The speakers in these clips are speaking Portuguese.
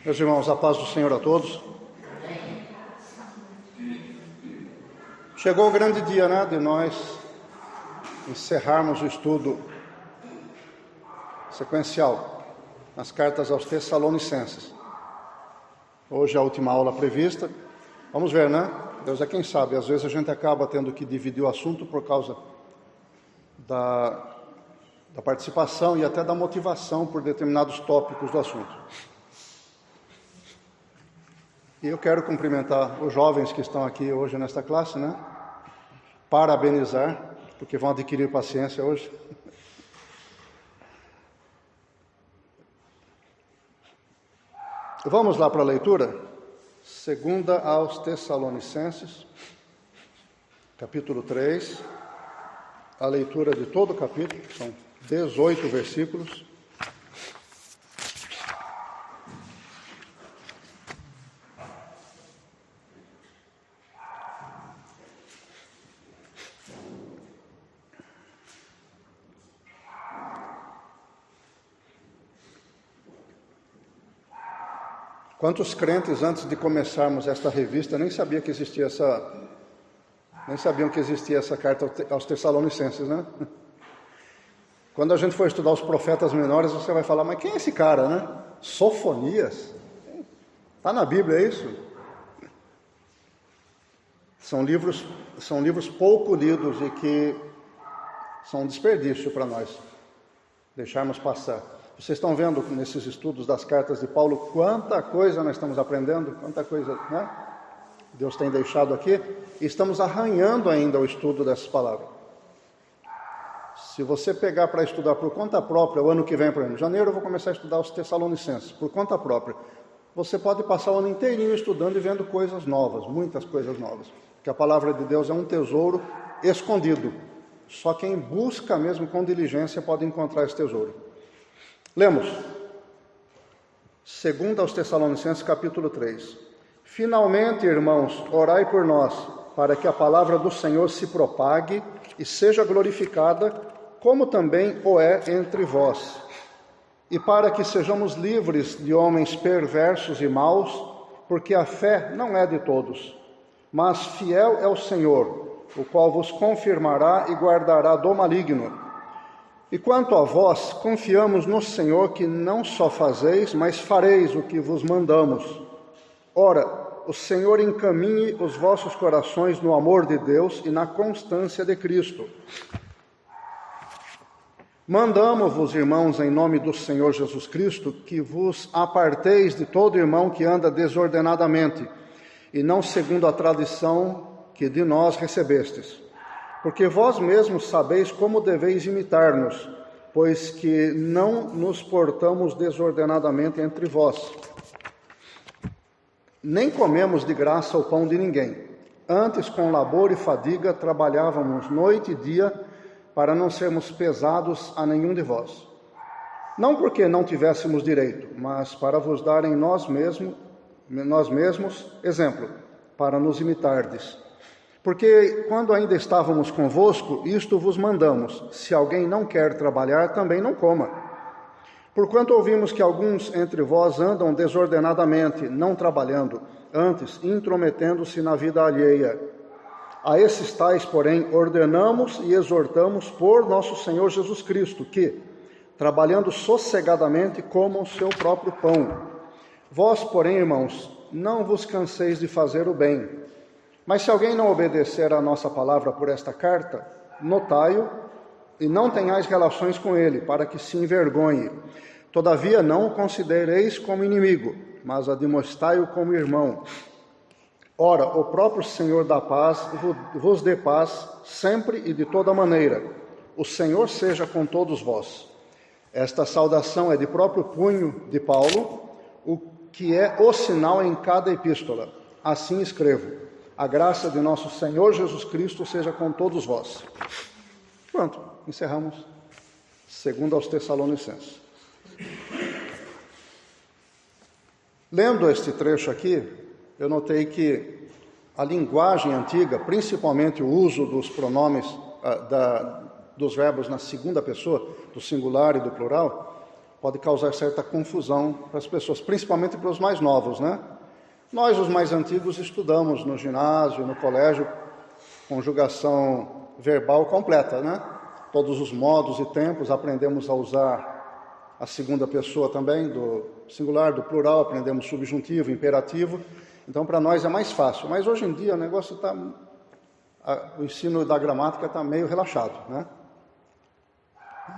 Meus irmãos, a paz do Senhor a todos. Chegou o grande dia, de nós encerrarmos o estudo sequencial nas cartas aos Tessalonicenses. Hoje é a última aula prevista. Vamos ver, Deus é quem sabe. Às vezes a gente acaba tendo que dividir o assunto por causa da participação e até da motivação por determinados tópicos do assunto. E eu quero cumprimentar os jovens que estão aqui hoje nesta classe, Parabenizar, porque vão adquirir paciência hoje. Vamos lá para a leitura? Segunda aos Tessalonicenses, capítulo 3. A leitura de todo o capítulo, são 18 versículos. Quantos crentes, antes de começarmos esta revista, nem sabiam que existia essa carta aos Tessalonicenses, Quando a gente for estudar os profetas menores, você vai falar, mas quem é esse cara, Sofonias? Está na Bíblia, é isso? São livros pouco lidos e que são um desperdício para nós deixarmos passar. Vocês estão vendo nesses estudos das cartas de Paulo quanta coisa nós estamos aprendendo, quanta coisa, Deus tem deixado aqui, e estamos arranhando ainda o estudo dessas palavras. Se você pegar para estudar por conta própria, o ano que vem, por exemplo, em janeiro eu vou começar a estudar os Tessalonicenses, por conta própria. Você pode passar o ano inteirinho estudando e vendo coisas novas, muitas coisas novas. Porque a palavra de Deus é um tesouro escondido. Só quem busca mesmo com diligência pode encontrar esse tesouro. Lemos, 2 aos Tessalonicenses, capítulo 3. Finalmente, irmãos, orai por nós, para que a palavra do Senhor se propague e seja glorificada, como também o é entre vós, e para que sejamos livres de homens perversos e maus, porque a fé não é de todos, mas fiel é o Senhor, o qual vos confirmará e guardará do maligno. E quanto a vós, confiamos no Senhor que não só fazeis, mas fareis o que vos mandamos. Ora, o Senhor encaminhe os vossos corações no amor de Deus e na constância de Cristo. Mandamo-vos, irmãos, em nome do Senhor Jesus Cristo, que vos aparteis de todo irmão que anda desordenadamente, e não segundo a tradição que de nós recebestes. Porque vós mesmos sabeis como deveis imitar-nos, pois que não nos portamos desordenadamente entre vós. Nem comemos de graça o pão de ninguém. Antes, com labor e fadiga, trabalhávamos noite e dia, para não sermos pesados a nenhum de vós. Não porque não tivéssemos direito, mas para vos dar em nós mesmos exemplo, para nos imitardes. Porque quando ainda estávamos convosco, isto vos mandamos: se alguém não quer trabalhar, também não coma. Porquanto ouvimos que alguns entre vós andam desordenadamente, não trabalhando, antes intrometendo-se na vida alheia. A esses tais, porém, ordenamos e exortamos por nosso Senhor Jesus Cristo, que, trabalhando sossegadamente, comam o seu próprio pão. Vós, porém, irmãos, não vos canseis de fazer o bem. Mas se alguém não obedecer à nossa palavra por esta carta, notai-o e não tenhais relações com ele, para que se envergonhe. Todavia não o considereis como inimigo, mas admoestai-o como irmão. Ora, o próprio Senhor da paz vos dê paz sempre e de toda maneira. O Senhor seja com todos vós. Esta saudação é de próprio punho de Paulo, o que é o sinal em cada epístola. Assim escrevo. A graça de nosso Senhor Jesus Cristo seja com todos vós. Pronto, encerramos 2 aos Tessalonicenses. Lendo este trecho aqui, eu notei que a linguagem antiga, principalmente o uso dos pronomes, dos verbos na segunda pessoa, do singular e do plural, pode causar certa confusão para as pessoas, principalmente para os mais novos, né? Nós, os mais antigos, estudamos no ginásio, no colégio, conjugação verbal completa, né? Todos os modos e tempos, aprendemos a usar a segunda pessoa também, do singular, do plural, aprendemos subjuntivo, imperativo. Então, para nós é mais fácil. Mas hoje em dia o negócio está... O ensino da gramática está meio relaxado, né?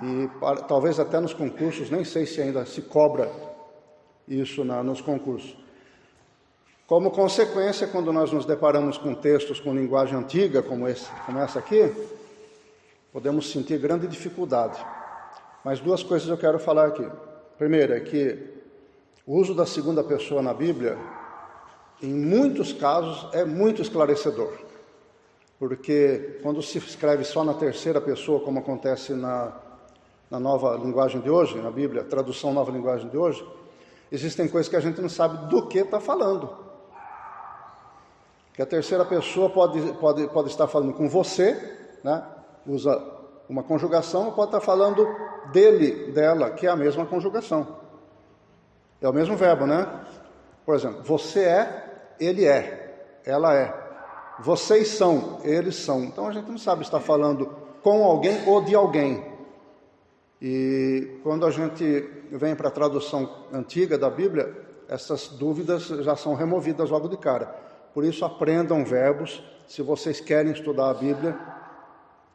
E talvez até nos concursos, nem sei se ainda se cobra isso nos concursos. Como consequência, quando nós nos deparamos com textos com linguagem antiga, como essa aqui, podemos sentir grande dificuldade. Mas duas coisas eu quero falar aqui. Primeiro é que o uso da segunda pessoa na Bíblia, em muitos casos, é muito esclarecedor. Porque quando se escreve só na terceira pessoa, como acontece na nova linguagem de hoje, na Bíblia, tradução nova linguagem de hoje, existem coisas que a gente não sabe do que está falando. Que a terceira pessoa pode estar falando com você, né? Usa uma conjugação, ou pode estar falando dele, dela, que é a mesma conjugação. É o mesmo verbo, né? Por exemplo, você é, ele é, ela é. Vocês são, eles são. Então a gente não sabe se está falando com alguém ou de alguém. E quando a gente vem para a tradução antiga da Bíblia, essas dúvidas já são removidas logo de cara. Por isso, aprendam verbos. Se vocês querem estudar a Bíblia,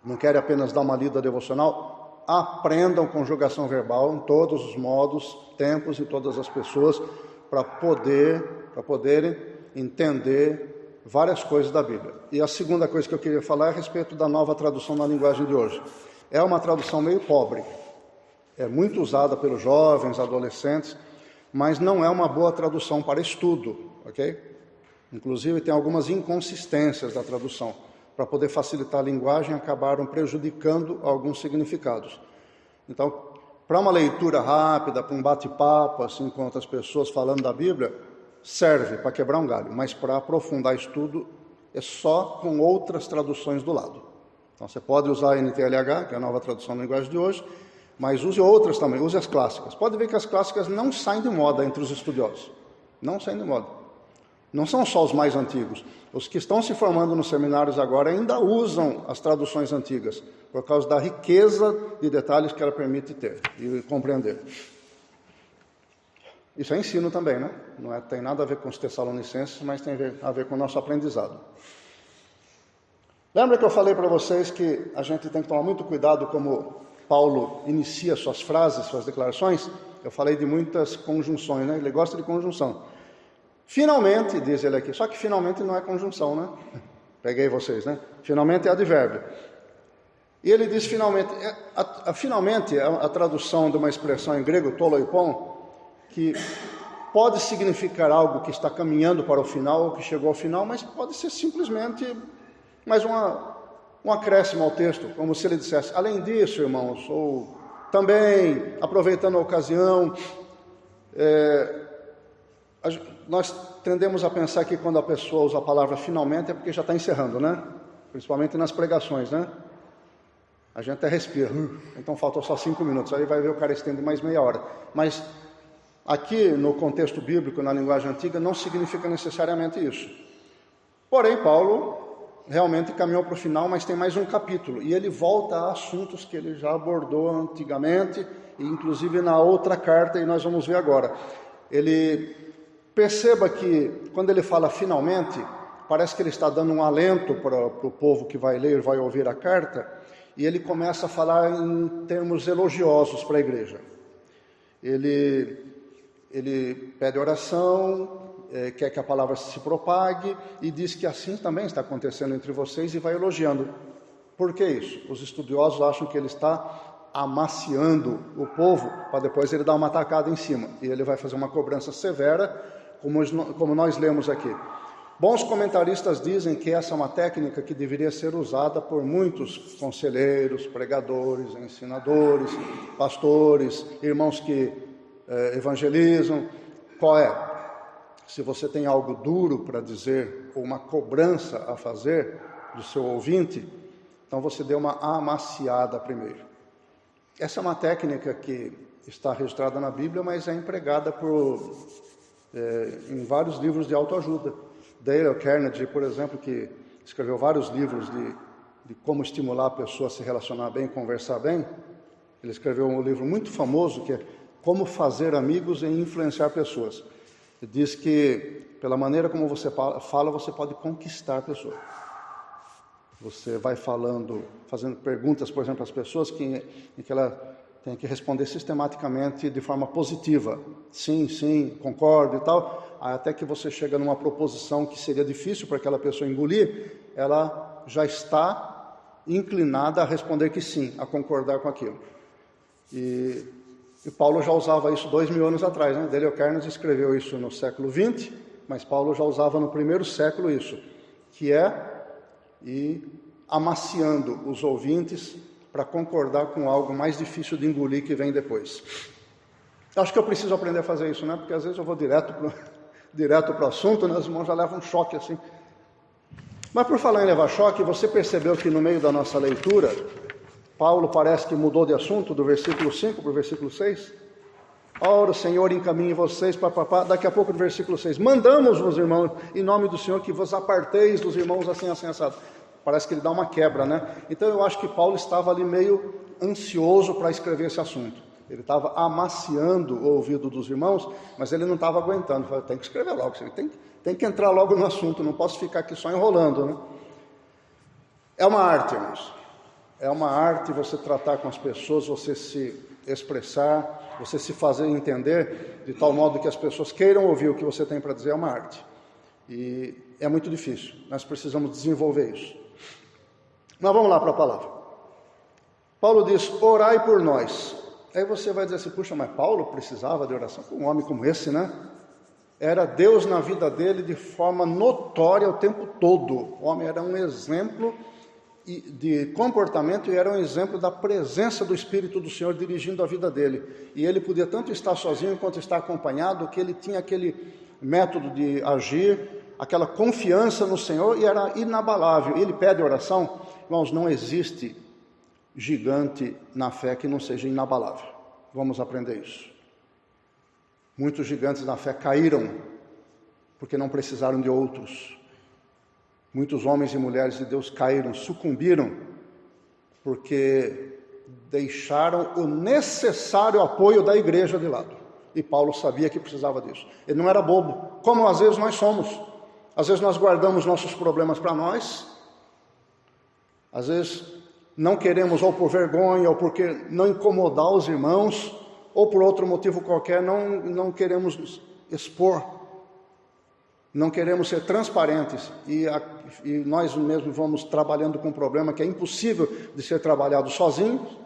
não querem apenas dar uma lida devocional, aprendam conjugação verbal em todos os modos, tempos e todas as pessoas, para poderem entender várias coisas da Bíblia. E a segunda coisa que eu queria falar é a respeito da nova tradução na linguagem de hoje. É uma tradução meio pobre. É muito usada pelos jovens, adolescentes, mas não é uma boa tradução para estudo, ok? Inclusive, tem algumas inconsistências da tradução. Para poder facilitar a linguagem, acabaram prejudicando alguns significados. Então, para uma leitura rápida, para um bate-papo assim, com outras pessoas falando da Bíblia, serve para quebrar um galho. Mas para aprofundar estudo, é só com outras traduções do lado. Então, você pode usar a NTLH, que é a nova tradução da linguagem de hoje, mas use outras também, use as clássicas. Pode ver que as clássicas não saem de moda entre os estudiosos. Não saem de moda. Não são só os mais antigos. Os que estão se formando nos seminários agora ainda usam as traduções antigas, por causa da riqueza de detalhes que ela permite ter e compreender. Isso é ensino também, né? Não tem nada a ver com os Tessalonicenses, mas tem a ver com o nosso aprendizado. Lembra que eu falei para vocês que a gente tem que tomar muito cuidado como Paulo inicia suas frases, suas declarações? Eu falei de muitas conjunções, né? Ele gosta de conjunção. Finalmente, diz ele aqui, só que finalmente não é conjunção, né? Peguei vocês, né? Finalmente é advérbio. E ele diz finalmente, finalmente é a tradução de uma expressão em grego, toloipon, que pode significar algo que está caminhando para o final ou que chegou ao final, mas pode ser simplesmente mais um acréscimo ao texto, como se ele dissesse, além disso, irmãos, ou também, aproveitando a ocasião, nós tendemos a pensar que quando a pessoa usa a palavra finalmente é porque já está encerrando, né? Principalmente nas pregações, né? A gente até respira, então faltam só 5 minutos, aí vai ver o cara estende mais meia hora. Mas aqui no contexto bíblico, na linguagem antiga, não significa necessariamente isso. Porém, Paulo realmente caminhou para o final, mas tem mais um capítulo, e ele volta a assuntos que ele já abordou antigamente, e inclusive na outra carta, e nós vamos ver agora. Perceba que, quando ele fala finalmente, parece que ele está dando um alento para o povo que vai ler, vai ouvir a carta, e ele começa a falar em termos elogiosos para a igreja. Ele pede oração, quer que a palavra se propague, e diz que assim também está acontecendo entre vocês, e vai elogiando. Por que isso? Os estudiosos acham que ele está amaciando o povo, para depois ele dar uma tacada em cima, e ele vai fazer uma cobrança severa, como nós lemos aqui. Bons comentaristas dizem que essa é uma técnica que deveria ser usada por muitos conselheiros, pregadores, ensinadores, pastores, irmãos que evangelizam. Qual é? Se você tem algo duro para dizer, ou uma cobrança a fazer do seu ouvinte, então você dê uma amaciada primeiro. Essa é uma técnica que está registrada na Bíblia, mas é empregada em vários livros de autoajuda. Dale Carnegie, por exemplo, que escreveu vários livros de como estimular a pessoa a se relacionar bem, conversar bem, ele escreveu um livro muito famoso que é Como Fazer Amigos e Influenciar Pessoas. Ele diz que, pela maneira como você fala, você pode conquistar a pessoa. Você vai falando, fazendo perguntas, por exemplo, às pessoas em que ela tem que responder sistematicamente de forma positiva. Sim, sim, concordo e tal. Até que você chega numa proposição que seria difícil para aquela pessoa engolir, ela já está inclinada a responder que sim, a concordar com aquilo. E Paulo já usava isso 2000 anos atrás, né? Dale Carnegie escreveu isso no século XX, mas Paulo já usava no primeiro século isso, que é ir amaciando os ouvintes para concordar com algo mais difícil de engolir que vem depois. Acho que eu preciso aprender a fazer isso, né? Porque às vezes eu vou direto para o assunto, né? Os irmãos já levam um choque assim. Mas por falar em levar choque, você percebeu que no meio da nossa leitura, Paulo parece que mudou de assunto do versículo 5 para o versículo 6? Ora, o Senhor encaminhe vocês, daqui a pouco no versículo 6. Mandamos-vos, irmãos, em nome do Senhor, que vos aparteis dos irmãos assim, assim, assado. Parece que ele dá uma quebra, né? Então eu acho que Paulo estava ali meio ansioso para escrever esse assunto. Ele estava amaciando o ouvido dos irmãos, mas ele não estava aguentando. Ele falou, tem que escrever logo, tem que entrar logo no assunto, não posso ficar aqui só enrolando, né? É uma arte, irmãos. É uma arte você tratar com as pessoas, você se expressar, você se fazer entender, de tal modo que as pessoas queiram ouvir o que você tem para dizer, é uma arte. E é muito difícil, nós precisamos desenvolver isso. Mas vamos lá para a palavra. Paulo diz, orai por nós. Aí você vai dizer assim, puxa, mas Paulo precisava de oração? Um homem como esse, né? Era Deus na vida dele de forma notória o tempo todo. O homem era um exemplo de comportamento e era um exemplo da presença do Espírito do Senhor dirigindo a vida dele. E ele podia tanto estar sozinho quanto estar acompanhado, que ele tinha aquele método de agir, aquela confiança no Senhor, e era inabalável. Ele pede oração. Irmãos, não existe gigante na fé que não seja inabalável. Vamos aprender isso. Muitos gigantes na fé caíram porque não precisaram de outros. Muitos homens e mulheres de Deus caíram, sucumbiram, porque deixaram o necessário apoio da igreja de lado. E Paulo sabia que precisava disso. Ele não era bobo, como às vezes nós somos. Às vezes nós guardamos nossos problemas para nós. Às vezes não queremos, ou por vergonha, ou porque não incomodar os irmãos, ou por outro motivo qualquer, não queremos expor. Não queremos ser transparentes. E nós mesmos vamos trabalhando com um problema que é impossível de ser trabalhado sozinhos.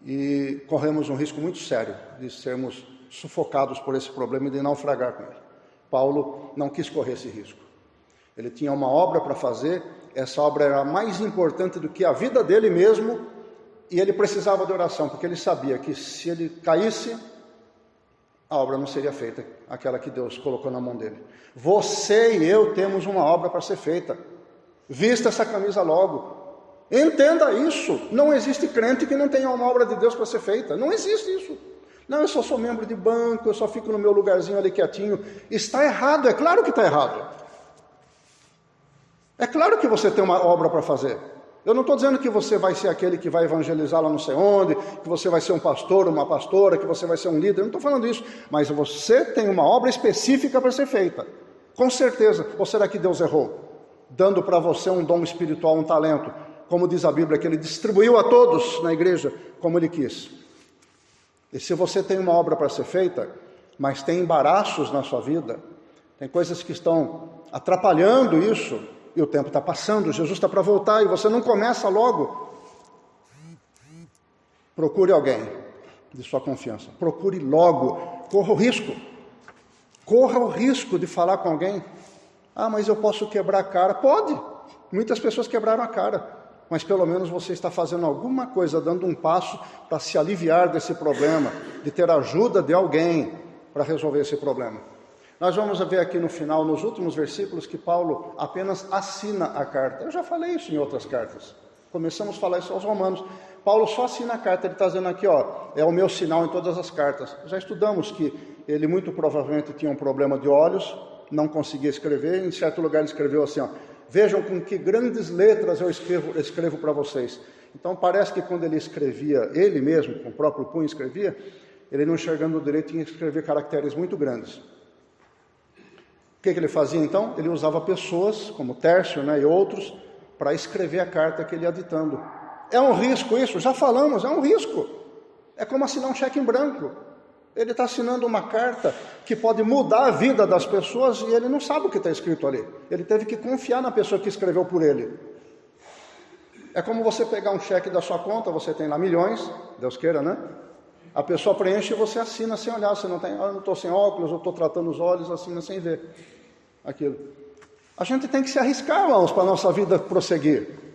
E corremos um risco muito sério de sermos sufocados por esse problema e de naufragar com ele. Paulo não quis correr esse risco. Ele tinha uma obra para fazer, essa obra era mais importante do que a vida dele mesmo, e ele precisava de oração, porque ele sabia que se ele caísse, a obra não seria feita, aquela que Deus colocou na mão dele. Você e eu temos uma obra para ser feita. Vista essa camisa logo. Entenda isso. Não existe crente que não tenha uma obra de Deus para ser feita. Não existe isso. Não, eu só sou membro de banco, eu só fico no meu lugarzinho ali quietinho. Está errado, é claro que está errado. É claro que você tem uma obra para fazer. Eu não estou dizendo que você vai ser aquele que vai evangelizar lá não sei onde, que você vai ser um pastor, uma pastora, que você vai ser um líder. Eu não estou falando isso. Mas você tem uma obra específica para ser feita. Com certeza. Ou será que Deus errou? Dando para você um dom espiritual, um talento. Como diz a Bíblia, que Ele distribuiu a todos na igreja como Ele quis. E se você tem uma obra para ser feita, mas tem embaraços na sua vida, tem coisas que estão atrapalhando isso, e o tempo está passando, Jesus está para voltar, e você não começa logo, procure alguém de sua confiança, procure logo, corra o risco de falar com alguém. Ah, mas eu posso quebrar a cara. Pode, muitas pessoas quebraram a cara, mas pelo menos você está fazendo alguma coisa, dando um passo para se aliviar desse problema, de ter ajuda de alguém para resolver esse problema. Nós vamos ver aqui no final, nos últimos versículos, que Paulo apenas assina a carta. Eu já falei isso em outras cartas. Começamos a falar isso aos Romanos. Paulo só assina a carta, ele está dizendo aqui, ó, é o meu sinal em todas as cartas. Já estudamos que ele muito provavelmente tinha um problema de olhos, não conseguia escrever, em certo lugar ele escreveu assim, ó, vejam com que grandes letras eu escrevo para vocês. Então parece que quando ele escrevia, ele mesmo, com o próprio punho escrevia, ele não enxergando direito tinha que escrever caracteres muito grandes. O que ele fazia então? Ele usava pessoas, como Tércio, né, e outros, para escrever a carta que ele ia ditando. É um risco isso, já falamos, é um risco. É como assinar um cheque em branco. Ele está assinando uma carta que pode mudar a vida das pessoas e ele não sabe o que está escrito ali. Ele teve que confiar na pessoa que escreveu por ele. É como você pegar um cheque da sua conta, você tem lá milhões, Deus queira, né? A pessoa preenche e você assina sem olhar, você não tem, eu não estou sem óculos, eu estou tratando os olhos, assina sem ver aquilo. A gente tem que se arriscar, irmãos, para a nossa vida prosseguir.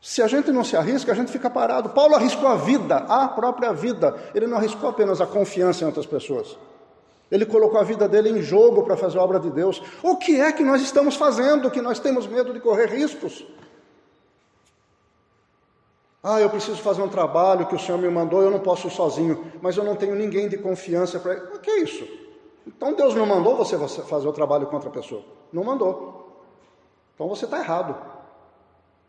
Se a gente não se arrisca, a gente fica parado. Paulo arriscou a vida, a própria vida. Ele não arriscou apenas a confiança em outras pessoas. Ele colocou a vida dele em jogo para fazer a obra de Deus. O que é que nós estamos fazendo, que nós temos medo de correr riscos? Eu preciso fazer um trabalho que o Senhor me mandou, eu não posso ir sozinho, mas eu não tenho ninguém de confiança para... O que é isso? Então Deus não mandou você fazer o trabalho com outra pessoa. Não mandou. Então você está errado.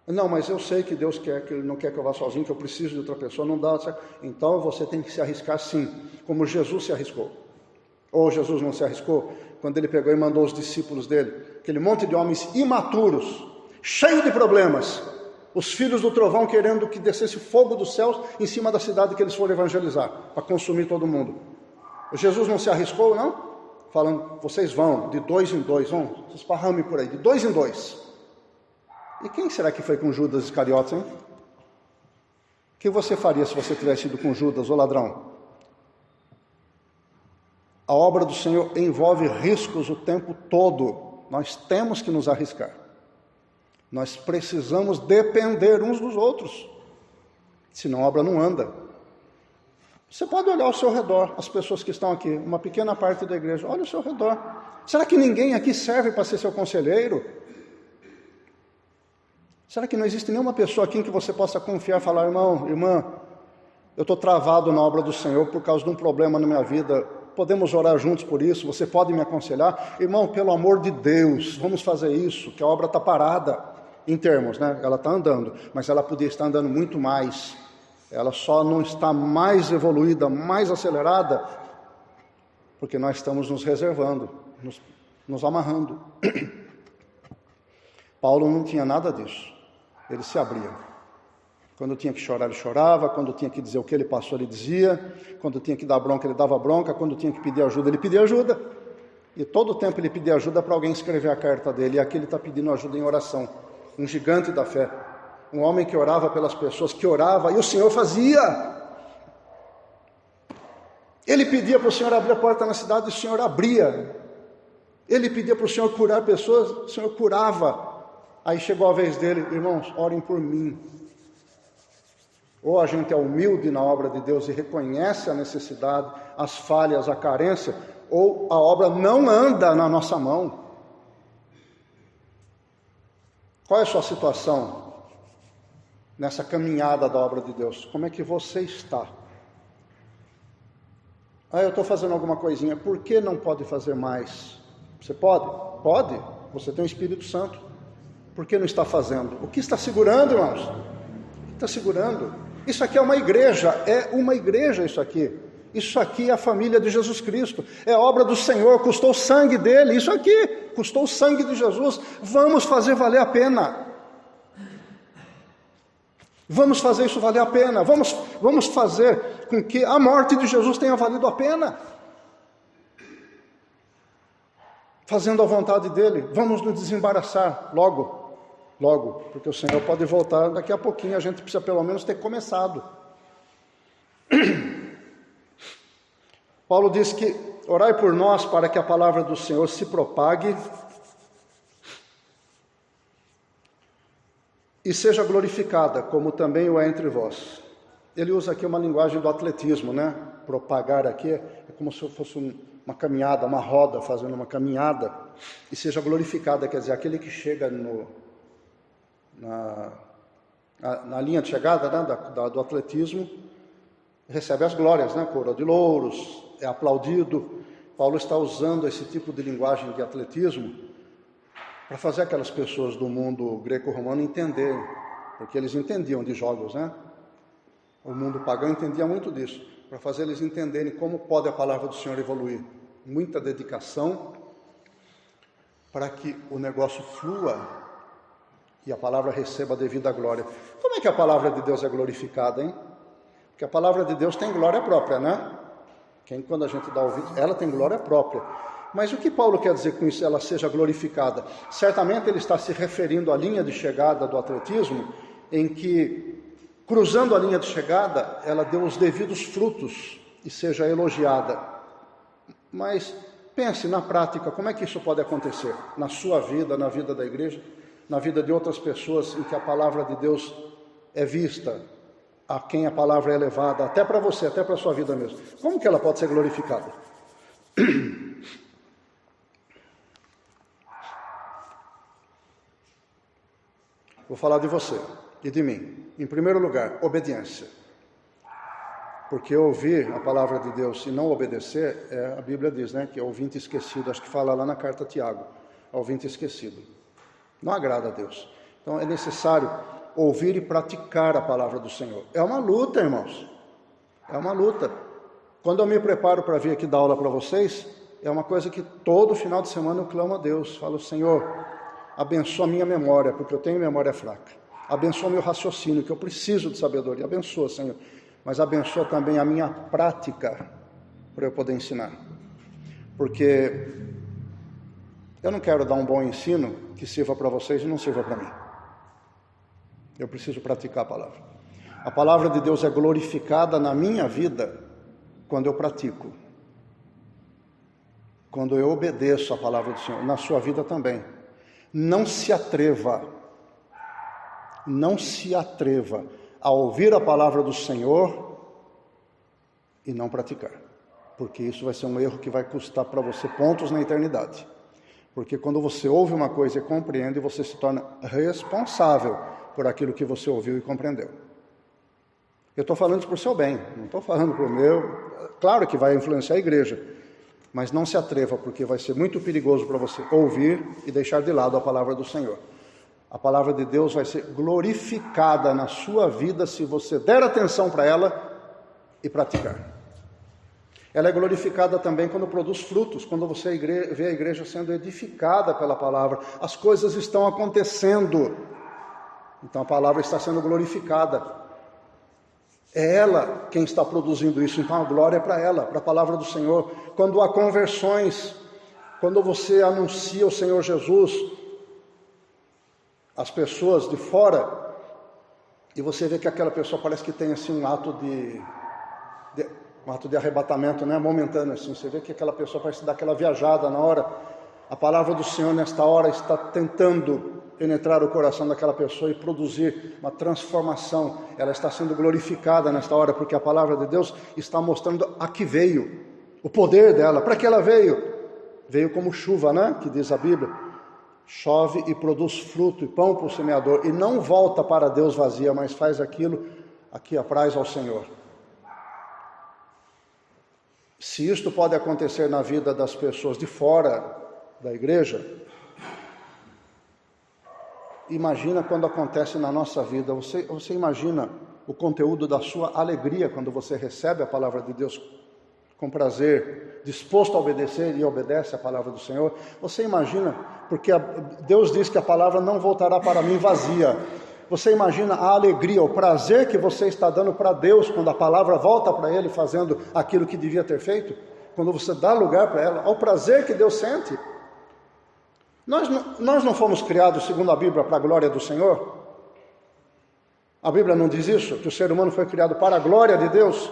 Não, mas eu sei que Deus quer, que Ele não quer que eu vá sozinho, que eu preciso de outra pessoa, não dá certo. Então você tem que se arriscar sim, como Jesus se arriscou. Ou Jesus não se arriscou, quando Ele pegou e mandou os discípulos dele, aquele monte de homens imaturos, cheio de problemas, os filhos do trovão querendo que descesse fogo dos céus em cima da cidade que eles foram evangelizar, para consumir todo mundo. Jesus não se arriscou, não? Falando, vocês vão, de 2 em 2, vão, se esparramem por aí, de 2 em 2. E quem será que foi com Judas Iscariotes, hein? O que você faria se você tivesse ido com Judas, o ladrão? A obra do Senhor envolve riscos o tempo todo. Nós temos que nos arriscar. Nós precisamos depender uns dos outros. Senão a obra não anda. Você pode olhar ao seu redor, as pessoas que estão aqui, uma pequena parte da igreja, olha ao seu redor. Será que ninguém aqui serve para ser seu conselheiro? Será que não existe nenhuma pessoa aqui em que você possa confiar e falar, irmão, irmã, eu estou travado na obra do Senhor por causa de um problema na minha vida, podemos orar juntos por isso, você pode me aconselhar? Irmão, pelo amor de Deus, vamos fazer isso, que a obra está parada, em termos, né? Ela está andando, mas ela podia estar andando muito mais, ela só não está mais evoluída, mais acelerada, porque nós estamos nos reservando, nos amarrando. Paulo não tinha nada disso. Ele se abria. Quando tinha que chorar, ele chorava. Quando tinha que dizer o que ele passou, ele dizia. Quando tinha que dar bronca, ele dava bronca. Quando tinha que pedir ajuda, ele pedia ajuda. E todo o tempo ele pedia ajuda para alguém escrever a carta dele. E aqui ele está pedindo ajuda em oração. Um gigante da fé. Um homem que orava pelas pessoas, que orava, e o Senhor fazia. Ele pedia para o Senhor abrir a porta na cidade, e o Senhor abria. Ele pedia para o Senhor curar pessoas, o Senhor curava. Aí chegou a vez dele, irmãos, orem por mim. Ou a gente é humilde na obra de Deus e reconhece a necessidade, as falhas, a carência, ou a obra não anda na nossa mão. Qual é a sua situação nessa caminhada da obra de Deus? Como é que você está? Eu estou fazendo alguma coisinha, por que não pode fazer mais? Você pode? Pode, você tem o Espírito Santo. Por que não está fazendo? O que está segurando, irmãos? O que está segurando? Isso aqui é uma igreja isso aqui. Isso aqui é a família de Jesus Cristo. É a obra do Senhor, custou o sangue dele. Isso aqui custou o sangue de Jesus. Vamos fazer valer a pena. Vamos fazer isso valer a pena. Vamos fazer com que a morte de Jesus tenha valido a pena. Fazendo a vontade dele. Vamos nos desembaraçar logo, porque o Senhor pode voltar daqui a pouquinho, a gente precisa pelo menos ter começado. Paulo diz que orai por nós para que a palavra do Senhor se propague e seja glorificada, como também o é entre vós. Ele usa aqui uma linguagem do atletismo, né? Propagar aqui é como se fosse uma caminhada, uma roda, fazendo uma caminhada, e seja glorificada, quer dizer, aquele que chega na linha de chegada, né, do atletismo, recebe as glórias, né, coroa de louros, é aplaudido. Paulo está usando esse tipo de linguagem de atletismo para fazer aquelas pessoas do mundo greco-romano entenderem, porque eles entendiam de jogos, né? O mundo pagão entendia muito disso, para fazer eles entenderem como pode a palavra do Senhor evoluir. Muita dedicação para que o negócio flua e a palavra receba a devida glória. Como é que a palavra de Deus é glorificada, hein? Porque a palavra de Deus tem glória própria, né? Quando a gente dá ouvido, ela tem glória própria. Mas o que Paulo quer dizer com isso, ela seja glorificada? Certamente ele está se referindo à linha de chegada do atletismo, em que, cruzando a linha de chegada, ela deu os devidos frutos e seja elogiada. Mas pense na prática, como é que isso pode acontecer? Na sua vida, na vida da igreja, na vida de outras pessoas em que a palavra de Deus é vista, a quem a palavra é levada, até para você, até para a sua vida mesmo. Como que ela pode ser glorificada? Vou falar de você e de mim. Em primeiro lugar, obediência. Porque ouvir a palavra de Deus e não obedecer, a Bíblia diz, né, que é ouvinte esquecido, acho que fala lá na carta a Tiago, ouvinte esquecido. Não agrada a Deus. Então é necessário ouvir e praticar a palavra do Senhor. É uma luta, irmãos. É uma luta. Quando eu me preparo para vir aqui dar aula para vocês, é uma coisa que todo final de semana eu clamo a Deus. Falo, Senhor, abençoa a minha memória, porque eu tenho memória fraca. Abençoa o meu raciocínio, que eu preciso de sabedoria. Abençoa, Senhor. Mas abençoa também a minha prática, para eu poder ensinar. Porque eu não quero dar um bom ensino que sirva para vocês e não sirva para mim. Eu preciso praticar a palavra. A palavra de Deus é glorificada na minha vida quando eu pratico. Quando eu obedeço a palavra do Senhor. Na sua vida também. Não se atreva a ouvir a palavra do Senhor e não praticar. Porque isso vai ser um erro que vai custar para você pontos na eternidade. Porque quando você ouve uma coisa e compreende, você se torna responsável por aquilo que você ouviu e compreendeu. Eu estou falando isso para o seu bem, não estou falando para o meu. Claro que vai influenciar a igreja, mas não se atreva, porque vai ser muito perigoso para você ouvir e deixar de lado a palavra do Senhor. A palavra de Deus vai ser glorificada na sua vida se você der atenção para ela e praticar. Ela é glorificada também quando produz frutos, quando você vê a igreja sendo edificada pela palavra. As coisas estão acontecendo, então a palavra está sendo glorificada. É ela quem está produzindo isso, então a glória é para ela, para a palavra do Senhor. Quando há conversões, quando você anuncia o Senhor Jesus, as pessoas de fora, e você vê que aquela pessoa parece que tem assim um ato de arrebatamento, né, momentâneo assim, você vê que aquela pessoa parece dar aquela viajada na hora. A palavra do Senhor nesta hora está tentando penetrar o coração daquela pessoa e produzir uma transformação. Ela está sendo glorificada nesta hora, porque a palavra de Deus está mostrando a que veio, o poder dela. Para que ela veio? Veio como chuva, né, que diz a Bíblia. Chove e produz fruto e pão para o semeador, e não volta para Deus vazia, mas faz aquilo a que apraz ao Senhor. Se isto pode acontecer na vida das pessoas de fora da igreja, imagina quando acontece na nossa vida. Você imagina o conteúdo da sua alegria quando você recebe a palavra de Deus com prazer, disposto a obedecer e obedece a palavra do Senhor. Você imagina, porque Deus diz que a palavra não voltará para mim vazia. Você imagina a alegria, o prazer que você está dando para Deus quando a palavra volta para Ele fazendo aquilo que devia ter feito? Quando você dá lugar para ela, ao prazer que Deus sente. Nós não fomos criados, segundo a Bíblia, para a glória do Senhor? A Bíblia não diz isso? Que o ser humano foi criado para a glória de Deus?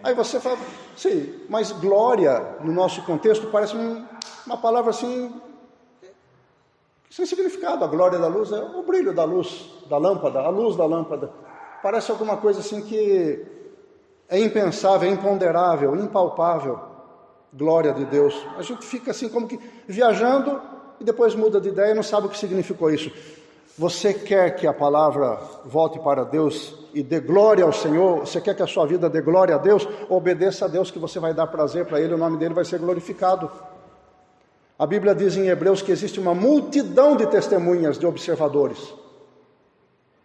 Aí você fala, sim, mas glória, no nosso contexto, parece uma palavra assim, sem significado. A glória da luz é o brilho da luz da lâmpada, a luz da lâmpada. Parece alguma coisa assim que é impensável, é imponderável, impalpável. Glória de Deus. A gente fica assim como que viajando e depois muda de ideia e não sabe o que significou isso. Você quer que a palavra volte para Deus e dê glória ao Senhor? Você quer que a sua vida dê glória a Deus? Obedeça a Deus, que você vai dar prazer para Ele, o nome dEle vai ser glorificado. A Bíblia diz em Hebreus que existe uma multidão de testemunhas, de observadores,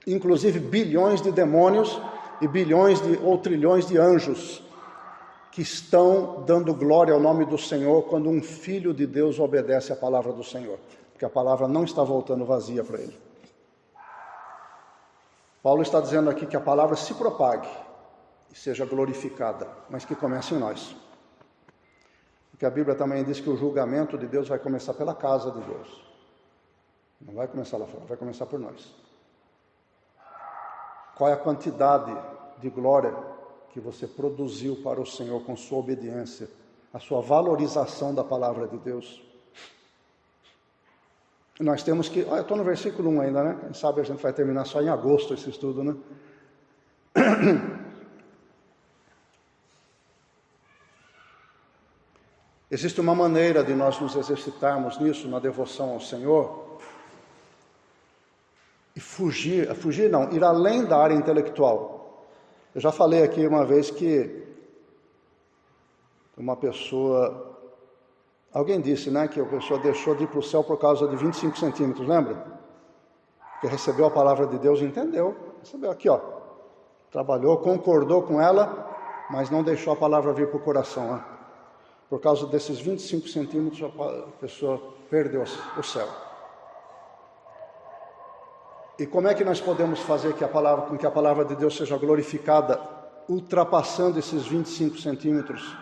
inclusive bilhões de demônios e bilhões ou trilhões de anjos, que estão dando glória ao nome do Senhor quando um filho de Deus obedece à palavra do Senhor, porque a palavra não está voltando vazia para ele. Paulo está dizendo aqui que a palavra se propague e seja glorificada, mas que comece em nós. Porque a Bíblia também diz que o julgamento de Deus vai começar pela casa de Deus. Não vai começar lá fora, vai começar por nós. Qual é a quantidade de glória que você produziu para o Senhor com sua obediência, a sua valorização da palavra de Deus? Nós temos que... eu estou no versículo 1 ainda, né? Quem sabe a gente vai terminar só em agosto esse estudo, né? Existe uma maneira de nós nos exercitarmos nisso, na devoção ao Senhor, e ir além da área intelectual. Eu já falei aqui uma vez que uma pessoa... Alguém disse, né, que a pessoa deixou de ir para o céu por causa de 25 centímetros, lembra? Porque recebeu a palavra de Deus e entendeu. Recebeu aqui, ó. Trabalhou, concordou com ela, mas não deixou a palavra vir para o coração, né? Por causa desses 25 centímetros, a pessoa perdeu o céu. E como é que nós podemos fazer com que a palavra de Deus seja glorificada, ultrapassando esses 25 centímetros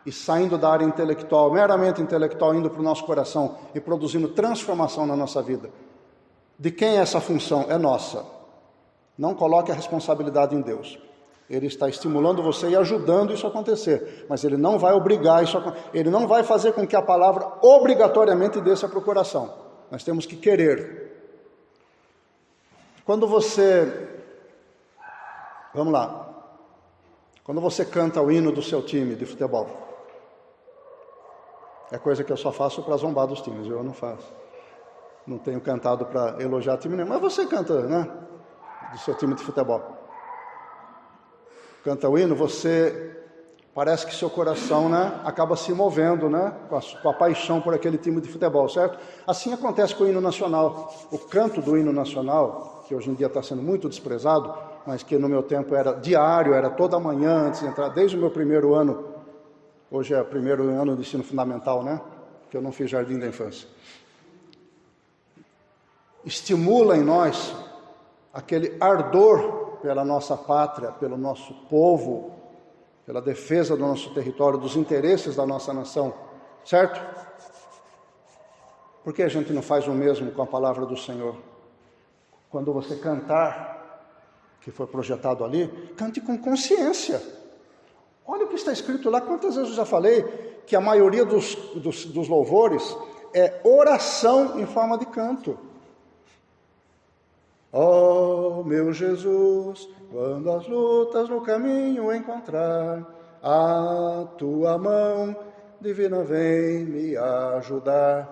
e saindo da área intelectual, meramente intelectual, indo para o nosso coração e produzindo transformação na nossa vida? De quem é essa função? É nossa. Não coloque a responsabilidade em Deus. Ele está estimulando você e ajudando isso a acontecer, mas Ele não vai obrigar isso Ele não vai fazer com que a palavra obrigatoriamente desça para o coração. Nós temos que querer. Quando você... Vamos lá. Quando você canta o hino do seu time de futebol, é coisa que eu só faço para zombar dos times, eu não faço. Não tenho cantado para elogiar time nenhum, mas você canta, né? Do seu time de futebol. Canta o hino, você... Parece que seu coração, né, acaba se movendo, né, com a paixão por aquele time de futebol, certo? Assim acontece com o hino nacional. O canto do hino nacional, que hoje em dia está sendo muito desprezado, mas que no meu tempo era diário, era toda manhã antes de entrar, desde o meu primeiro ano. Hoje é o primeiro ano de ensino fundamental, né? Que eu não fiz jardim da infância. Estimula em nós aquele ardor pela nossa pátria, pelo nosso povo, pela defesa do nosso território, dos interesses da nossa nação, certo? Por que a gente não faz o mesmo com a palavra do Senhor? Quando você cantar, que foi projetado ali, cante com consciência. Olha o que está escrito lá, quantas vezes eu já falei que a maioria dos louvores é oração em forma de canto. Oh, meu Jesus, quando as lutas no caminho encontrar, a tua mão divina vem me ajudar.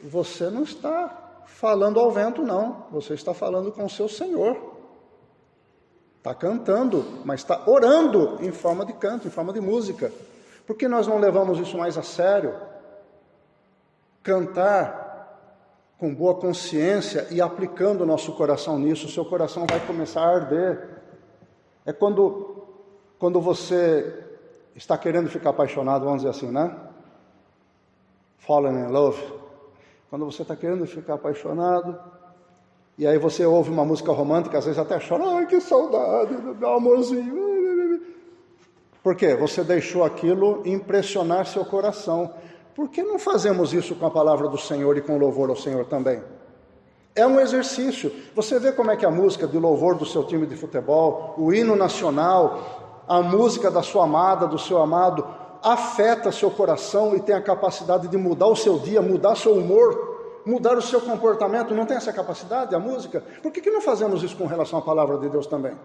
Você não está falando ao vento, não. Você está falando com o seu Senhor. Está cantando, mas está orando em forma de canto, em forma de música. Por que nós não levamos isso mais a sério? Cantar com boa consciência e aplicando o nosso coração nisso, o seu coração vai começar a arder. É quando você está querendo ficar apaixonado, vamos dizer assim, né? Falling in love. Quando você está querendo ficar apaixonado, e aí você ouve uma música romântica, às vezes até chora, ai, que saudade, meu amorzinho. Por quê? Você deixou aquilo impressionar seu coração. Por que não fazemos isso com a palavra do Senhor e com louvor ao Senhor também? É um exercício. Você vê como é que a música de louvor do seu time de futebol, o hino nacional, a música da sua amada, do seu amado, afeta seu coração e tem a capacidade de mudar o seu dia, mudar seu humor, mudar o seu comportamento. Não tem essa capacidade, a música? Por que não fazemos isso com relação à palavra de Deus também?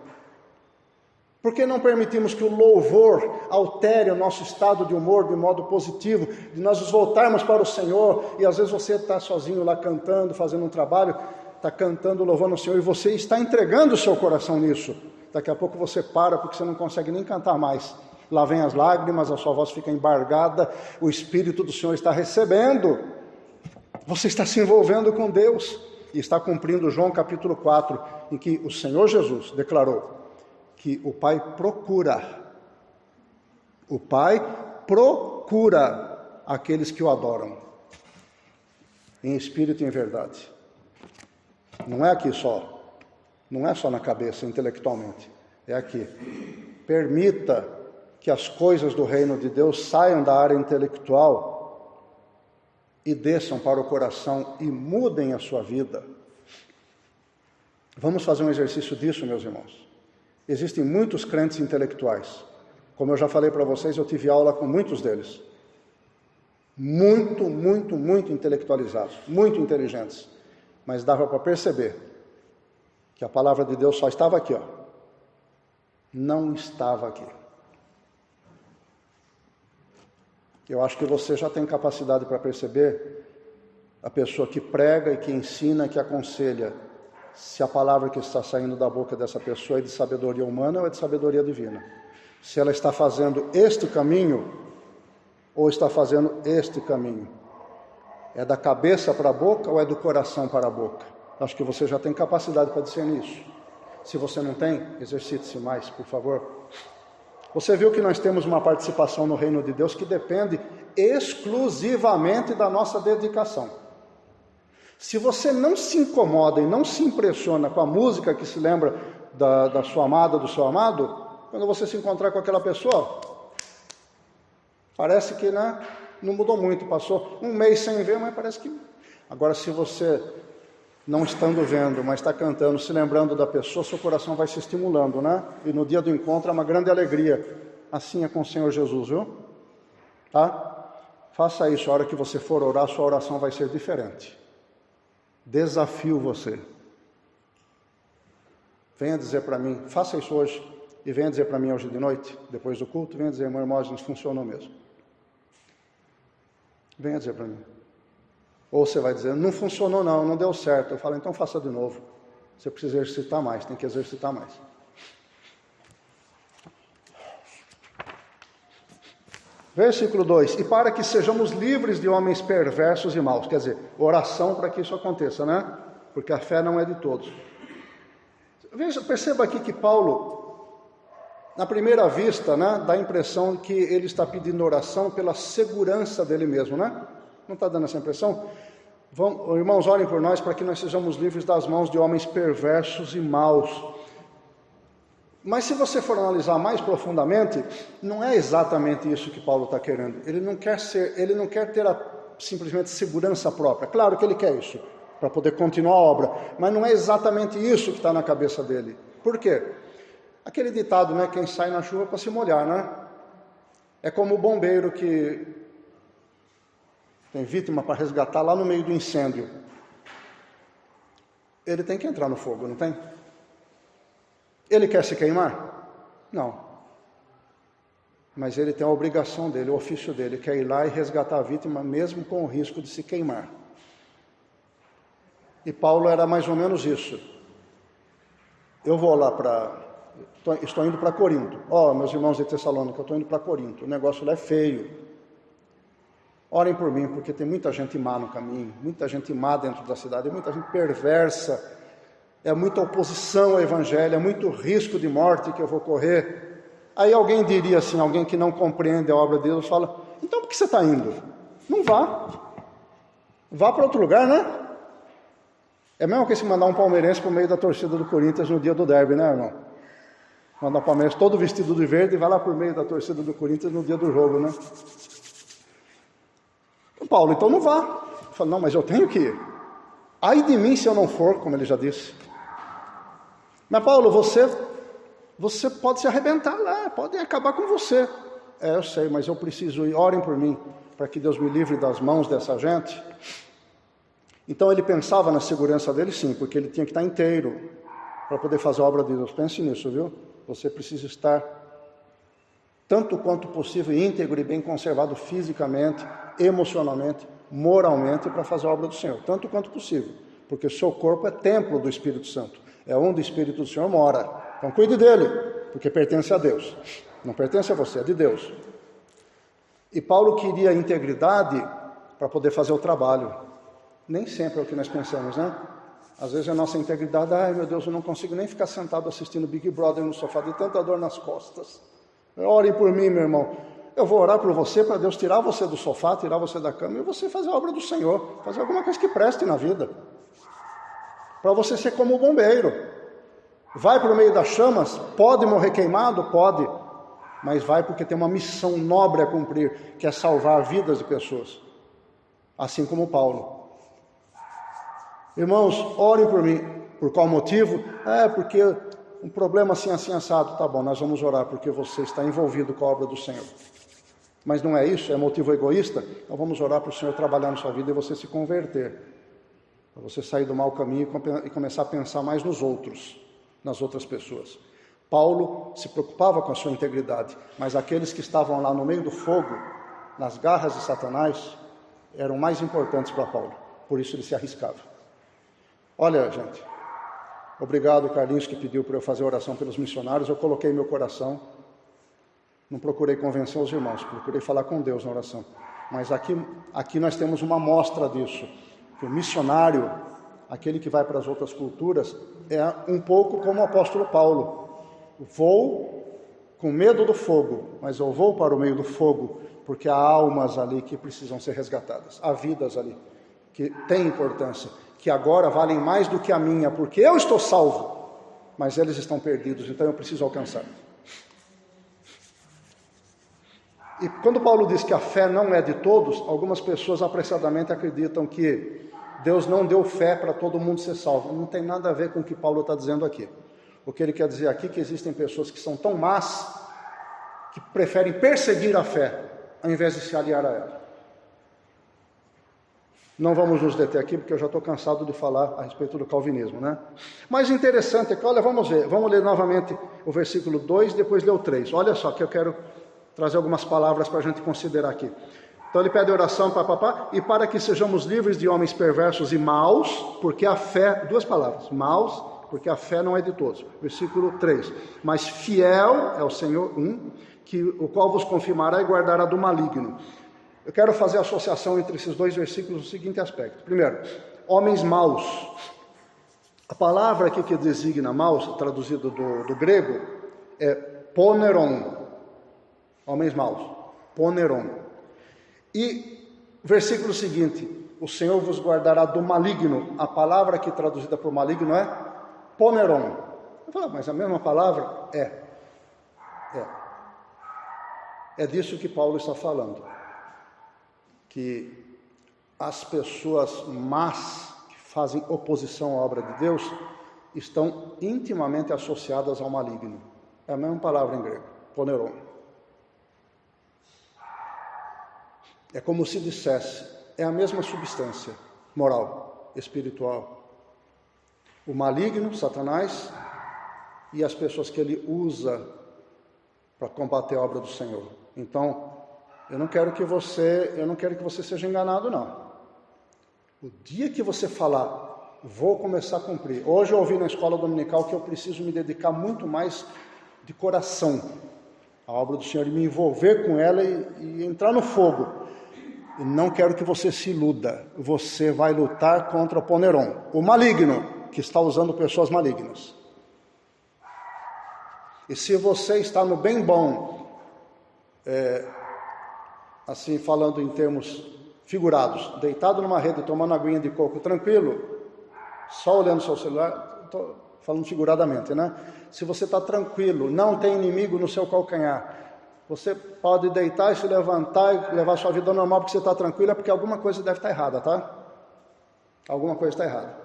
Por que não permitimos que o louvor altere o nosso estado de humor de modo positivo, de nós nos voltarmos para o Senhor, e às vezes você está sozinho lá cantando, fazendo um trabalho, está cantando, louvando o Senhor, e você está entregando o seu coração nisso. Daqui a pouco você para, porque você não consegue nem cantar mais. Lá vem as lágrimas, a sua voz fica embargada, o Espírito do Senhor está recebendo. Você está se envolvendo com Deus e está cumprindo João capítulo 4, em que o Senhor Jesus declarou que o Pai procura aqueles que o adoram, em espírito e em verdade. Não é aqui só, não é só na cabeça, intelectualmente, é aqui. Permita que as coisas do reino de Deus saiam da área intelectual e desçam para o coração e mudem a sua vida. Vamos fazer um exercício disso, meus irmãos. Existem muitos crentes intelectuais. Como eu já falei para vocês, eu tive aula com muitos deles. Muito intelectualizados, muito inteligentes. Mas dava para perceber que a palavra de Deus só estava aqui, ó. Não estava aqui. Eu acho que você já tem capacidade para perceber a pessoa que prega e que ensina, que aconselha, se a palavra que está saindo da boca dessa pessoa é de sabedoria humana ou é de sabedoria divina. Se ela está fazendo este caminho ou está fazendo este caminho. É da cabeça para a boca ou é do coração para a boca? Acho que você já tem capacidade para discernir isso. Se você não tem, exercite-se mais, por favor. Você viu que nós temos uma participação no reino de Deus que depende exclusivamente da nossa dedicação. Se você não se incomoda e não se impressiona com a música que se lembra da sua amada, do seu amado, quando você se encontrar com aquela pessoa, parece que não mudou muito, passou um mês sem ver, mas parece que... Agora, se você, não estando vendo, mas está cantando, se lembrando da pessoa, seu coração vai se estimulando, né? E no dia do encontro é uma grande alegria. Assim é com o Senhor Jesus, viu? Tá? Faça isso, a hora que você for orar, sua oração vai ser diferente. Desafio você. Venha dizer para mim, faça isso hoje, e venha dizer para mim hoje de noite, depois do culto, venha dizer, irmão, não funcionou mesmo. Venha dizer para mim. Ou você vai dizer, não funcionou não deu certo. Eu falo, então faça de novo. Você precisa exercitar mais, tem que exercitar mais. Versículo 2, e para que sejamos livres de homens perversos e maus. Quer dizer, oração para que isso aconteça, né? Porque a fé não é de todos. Perceba aqui que Paulo, na primeira vista, né, dá a impressão que ele está pedindo oração pela segurança dele mesmo, né? Não está dando essa impressão? Irmãos, orem por nós para que nós sejamos livres das mãos de homens perversos e maus. Mas se você for analisar mais profundamente, não é exatamente isso que Paulo está querendo. Ele não quer ter simplesmente segurança própria. Claro que ele quer isso, para poder continuar a obra, mas não é exatamente isso que está na cabeça dele. Por quê? Aquele ditado, né? Quem sai na chuva para se molhar, né? É como o bombeiro que tem vítima para resgatar lá no meio do incêndio. Ele tem que entrar no fogo, não tem? Ele quer se queimar? Não. Mas ele tem a obrigação dele, o ofício dele, que é ir lá e resgatar a vítima, mesmo com o risco de se queimar. E Paulo era mais ou menos isso. Eu vou lá estou indo para Corinto. Meus irmãos de Tessalônica, eu estou indo para Corinto. O negócio lá é feio. Orem por mim, porque tem muita gente má no caminho, muita gente má dentro da cidade, muita gente perversa. É muita oposição ao evangelho, é muito risco de morte que eu vou correr. Aí alguém diria assim, alguém que não compreende a obra de Deus, fala, então por que você está indo? Não vá. Vá para outro lugar, né? É mesmo que se mandar um palmeirense para o meio da torcida do Corinthians no dia do derby, né, irmão? Mandar o palmeirense todo vestido de verde e vai lá por meio da torcida do Corinthians no dia do jogo, né? Paulo, então não vá. Eu falo, não, mas eu tenho que ir. Ai de mim se eu não for, como ele já disse. Mas Paulo, você pode se arrebentar lá, pode acabar com você. Eu sei, mas eu preciso ir, orem por mim, para que Deus me livre das mãos dessa gente. Então ele pensava na segurança dele, sim, porque ele tinha que estar inteiro para poder fazer a obra de Deus. Pense nisso, viu? Você precisa estar tanto quanto possível íntegro e bem conservado fisicamente, emocionalmente, moralmente, para fazer a obra do Senhor, tanto quanto possível. porque o seu corpo é templo do Espírito Santo, é onde o Espírito do Senhor mora. Então cuide dele, porque pertence a Deus, não pertence a você, é de Deus. E Paulo queria integridade para poder fazer o trabalho. Nem sempre é o que nós pensamos, né? Às vezes a nossa integridade, ai meu Deus, eu não consigo nem ficar sentado assistindo Big Brother no sofá, de tanta dor nas costas. Ore por mim, meu irmão. Eu vou orar por você, para Deus tirar você do sofá, tirar você da cama, e você fazer a obra do Senhor, fazer alguma coisa que preste na vida. Para você ser como o bombeiro. Vai para o meio das chamas, pode morrer queimado? Pode. Mas vai porque tem uma missão nobre a cumprir, que é salvar vidas de pessoas. Assim como Paulo. Irmãos, orem por mim. Por qual motivo? Porque um problema assim, assado. Tá bom, nós vamos orar porque você está envolvido com a obra do Senhor. Mas não é isso? É motivo egoísta? Então vamos orar para o Senhor trabalhar na sua vida e você se converter. Para você sair do mau caminho e começar a pensar mais nos outros, nas outras pessoas. Paulo se preocupava com a sua integridade, mas aqueles que estavam lá no meio do fogo, nas garras de Satanás, eram mais importantes para Paulo. Por isso ele se arriscava. Olha, gente, obrigado, Carlinhos, que pediu para eu fazer oração pelos missionários. Eu coloquei meu coração, não procurei convencer os irmãos, procurei falar com Deus na oração. Mas aqui nós temos uma amostra disso, que o missionário, aquele que vai para as outras culturas, é um pouco como o apóstolo Paulo. Vou com medo do fogo, mas eu vou para o meio do fogo, porque há almas ali que precisam ser resgatadas, há vidas ali que têm importância, que agora valem mais do que a minha, porque eu estou salvo, mas eles estão perdidos, então eu preciso alcançar. E quando Paulo diz que a fé não é de todos, algumas pessoas apressadamente acreditam que Deus não deu fé para todo mundo ser salvo. Não tem nada a ver com o que Paulo está dizendo aqui. O que ele quer dizer aqui é que existem pessoas que são tão más, que preferem perseguir a fé, ao invés de se aliar a ela. Não vamos nos deter aqui, porque eu já estou cansado de falar a respeito do calvinismo, né? Mas interessante é que, olha, vamos ler novamente o versículo 2, depois ler o 3. Olha só que eu quero trazer algumas palavras para a gente considerar aqui. Então ele pede oração e para que sejamos livres de homens perversos e maus, porque a fé, duas palavras, maus, porque a fé não é de todos. Versículo 3. Mas fiel é o Senhor, o qual vos confirmará e guardará do maligno. Eu quero fazer a associação entre esses dois versículos no seguinte aspecto. Primeiro, homens maus. A palavra aqui que designa maus, traduzido do grego, é poneron. Homens maus. Poneron. E versículo seguinte, o Senhor vos guardará do maligno. A palavra aqui traduzida por maligno é poneron. Eu falo, mas a mesma palavra? É disso que Paulo está falando. Que as pessoas más que fazem oposição à obra de Deus estão intimamente associadas ao maligno. É a mesma palavra em grego, poneron. É como se dissesse, é a mesma substância moral, espiritual. O maligno, Satanás, e as pessoas que ele usa para combater a obra do Senhor. Então, eu não quero que você seja enganado, não. O dia que você falar, vou começar a cumprir. Hoje eu ouvi na escola dominical que eu preciso me dedicar muito mais de coração à obra do Senhor, e me envolver com ela e entrar no fogo. E não quero que você se iluda. Você vai lutar contra o poneron, o maligno, que está usando pessoas malignas. E se você está no bem bom, assim falando em termos figurados, deitado numa rede, tomando aguinha de coco, tranquilo, só olhando seu celular, estou falando figuradamente, né? Se você está tranquilo, não tem inimigo no seu calcanhar, você pode deitar e se levantar e levar sua vida normal porque você está tranquilo, é porque alguma coisa deve estar errada, tá? Alguma coisa está errada.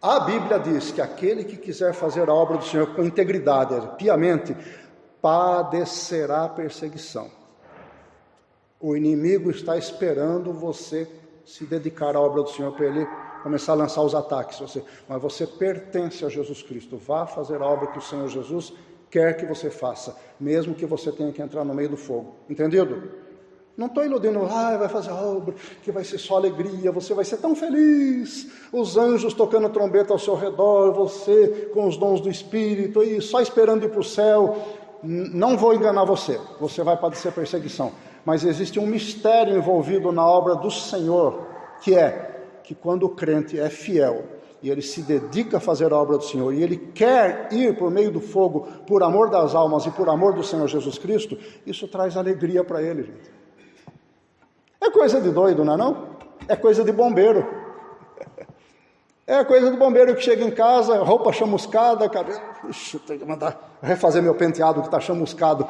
A Bíblia diz que aquele que quiser fazer a obra do Senhor com integridade, piamente, padecerá perseguição. O inimigo está esperando você se dedicar à obra do Senhor para ele começar a lançar os ataques. Mas você pertence a Jesus Cristo. Vá fazer a obra que o Senhor Jesus quer que você faça, mesmo que você tenha que entrar no meio do fogo. Entendido? Não estou iludindo, vai fazer obra, que vai ser só alegria, você vai ser tão feliz, os anjos tocando trombeta ao seu redor, você com os dons do Espírito, e só esperando ir para o céu. Não vou enganar você, você vai padecer perseguição, mas existe um mistério envolvido na obra do Senhor, que é que quando o crente é fiel, e ele se dedica a fazer a obra do Senhor, e ele quer ir por meio do fogo, por amor das almas e por amor do Senhor Jesus Cristo, isso traz alegria para ele, gente. É coisa de doido, não é não? É coisa de bombeiro. É coisa do bombeiro que chega em casa, roupa chamuscada, cabelo, tenho que mandar refazer meu penteado que está chamuscado.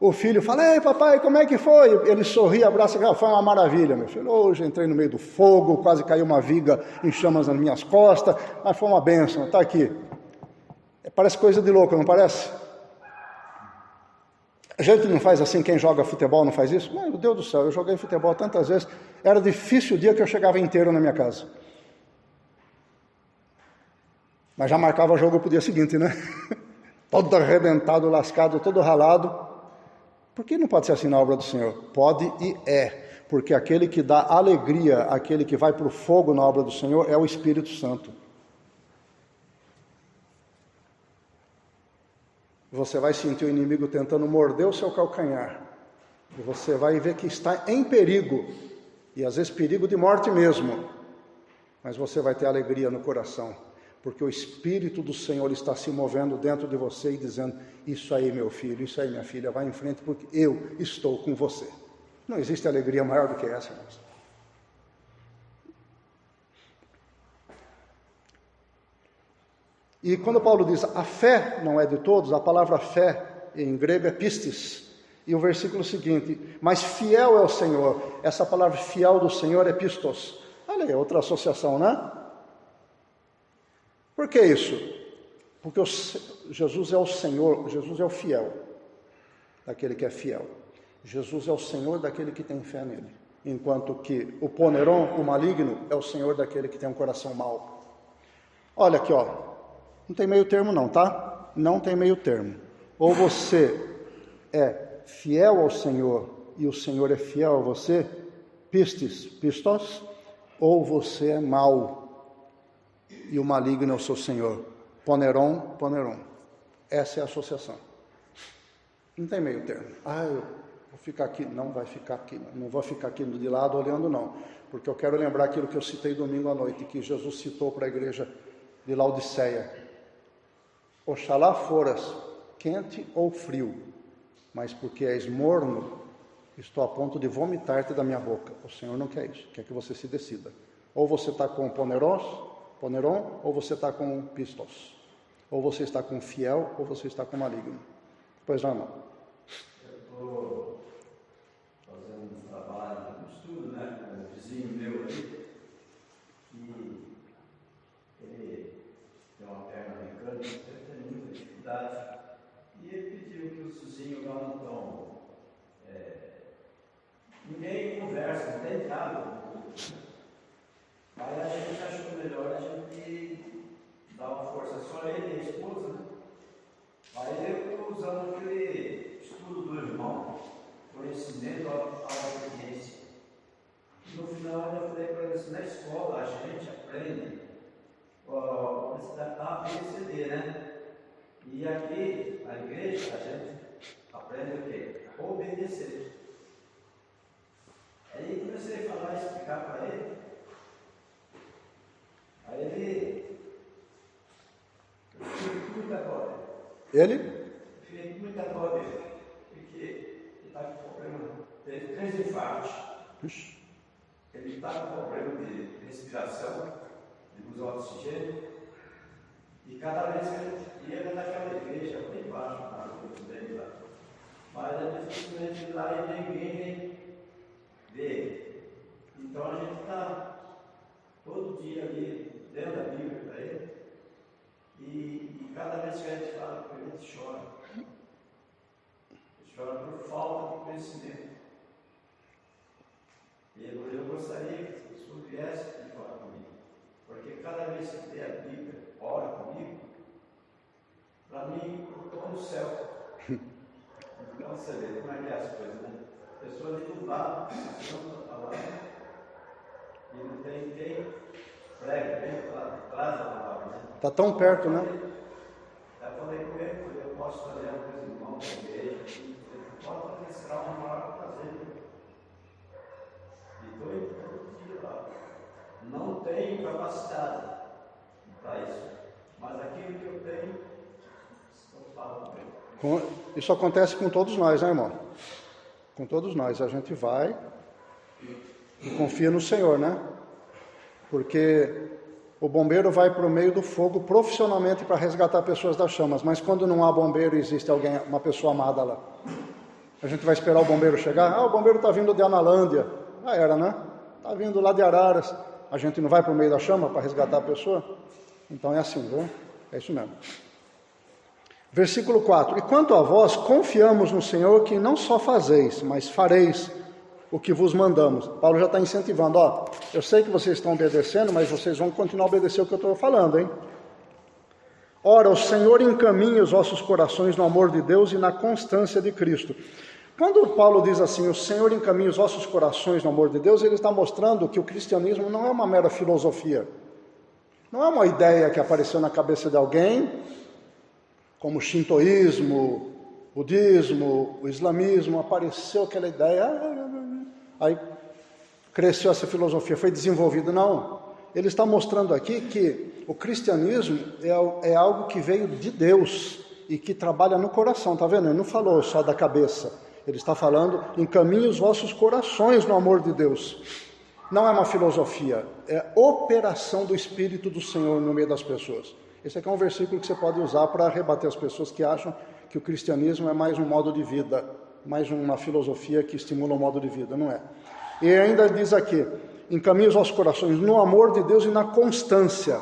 O filho fala, ei papai, como é que foi? Ele sorri, abraça, foi uma maravilha, meu filho. Hoje entrei no meio do fogo, quase caiu uma viga em chamas nas minhas costas, mas foi uma bênção, está aqui. Parece coisa de louco, não parece? A gente não faz assim, quem joga futebol não faz isso? Meu Deus do céu, eu joguei futebol tantas vezes, era difícil o dia que eu chegava inteiro na minha casa. Mas já marcava jogo pro dia seguinte, né? Todo arrebentado, lascado, todo ralado. Por que não pode ser assim na obra do Senhor? Pode e é, porque aquele que dá alegria, aquele que vai para o fogo na obra do Senhor é o Espírito Santo. Você vai sentir o inimigo tentando morder o seu calcanhar, e você vai ver que está em perigo, e às vezes perigo de morte mesmo, mas você vai ter alegria no coração, porque o Espírito do Senhor está se movendo dentro de você e dizendo, isso aí meu filho, isso aí minha filha, vai em frente porque eu estou com você. Não existe alegria maior do que essa, irmãos. E quando Paulo diz, a fé não é de todos, a palavra fé em grego é pistis. E o versículo seguinte, mas fiel é o Senhor. Essa palavra fiel do Senhor é pistos. Olha aí, outra associação, né? Por que isso? Porque Jesus é o Senhor, Jesus é o fiel, daquele que é fiel. Jesus é o Senhor daquele que tem fé nele. Enquanto que o poneron, o maligno, é o Senhor daquele que tem um coração mau. Olha aqui, ó. Não tem meio termo não, tá? Não tem meio termo. Ou você é fiel ao Senhor e o Senhor é fiel a você, pistos, ou você é mau e o maligno é o seu Senhor. Poneron. Essa é a associação. Não tem meio termo. Eu vou ficar aqui. Não vai ficar aqui. Não vou ficar aqui de lado olhando, não. Porque eu quero lembrar aquilo que eu citei domingo à noite, que Jesus citou para a igreja de Laodiceia. Oxalá foras quente ou frio, mas porque és morno, estou a ponto de vomitar-te da minha boca. O Senhor não quer isso, quer que você se decida. Ou você está com poneron, ou você está com pistos. Ou você está com fiel, ou você está com maligno. Pois não, irmão. Eu estou fazendo um trabalho, um estudo, né, com um vizinho meu ali, e ele tem uma perna mecânica, ele tem muita dificuldade, e ele pediu que os vizinhos lá não estão, ninguém conversa, não tem diálogo. Aí a gente achou melhor a gente dar uma força só ele e a esposa, né? Aí eu estou usando aquele estudo do irmão, conhecimento à obediência. No final eu falei para eles, na escola a gente aprende A, B, C, D, né? E aqui, na igreja, a gente aprende o quê? Obedecer. Aí comecei a falar e explicar para ele. Aí ele fiquei com muita dó dele. Fiquei com muita dó dele, porque ele está com problema, teve 3 infartos. Ele está com problema de respiração, de usar oxigênio, e cada vez que ele ia naquela igreja, bem embaixo, na rua dele lá. Mas é dificilmente lá e ninguém vê. Então a gente está todo dia ali, lendo a Bíblia para ele, e cada vez que a gente fala com ele, ele chora. Ele chora por falta de conhecimento. Eu gostaria que o senhor viesse e falar comigo, porque cada vez que lê a Bíblia, ora comigo, para mim, eu estou no céu. Então você vê como é que é as coisas, né? pessoa ali do lado, está falando, e não tem quem prega, bem atrás da palavra, né? Está tão perto, né? Eu falei com ele, eu posso fazer alguns irmãos da igreja, ele pode fazer esse grau na hora para fazer. E estou indo todo dia lá. Não tenho capacidade para isso, mas aquilo que eu tenho, estou falando. Isso acontece com todos nós, né, irmão? Com todos nós. A gente vai e confia no Senhor, né? Porque o bombeiro vai para o meio do fogo profissionalmente para resgatar pessoas das chamas, mas quando não há bombeiro, existe alguém, uma pessoa amada lá. A gente vai esperar o bombeiro chegar. O bombeiro está vindo de Analândia. Já era, né? Está vindo lá de Araras. A gente não vai para o meio da chama para resgatar a pessoa? Então é assim, viu? É isso mesmo. Versículo 4. E quanto a vós, confiamos no Senhor que não só fazeis, mas fareis o que vos mandamos. Paulo já está incentivando. Eu sei que vocês estão obedecendo, mas vocês vão continuar a obedecer o que eu estou falando, hein? Ora, o Senhor encaminha os vossos corações no amor de Deus e na constância de Cristo. Quando Paulo diz assim, o Senhor encaminha os vossos corações no amor de Deus, ele está mostrando que o cristianismo não é uma mera filosofia. Não é uma ideia que apareceu na cabeça de alguém, como o shintoísmo, o budismo, o islamismo, apareceu aquela ideia, aí cresceu essa filosofia, foi desenvolvida. Não, ele está mostrando aqui que o cristianismo é algo que veio de Deus e que trabalha no coração, tá vendo? Ele não falou só da cabeça. Ele está falando, encaminhe os vossos corações no amor de Deus. Não é uma filosofia, é operação do Espírito do Senhor no meio das pessoas. Esse aqui é um versículo que você pode usar para rebater as pessoas que acham que o cristianismo é mais um modo de vida, mais uma filosofia que estimula um modo de vida. Não é. E ainda diz aqui, encaminhe os vossos corações no amor de Deus e na constância.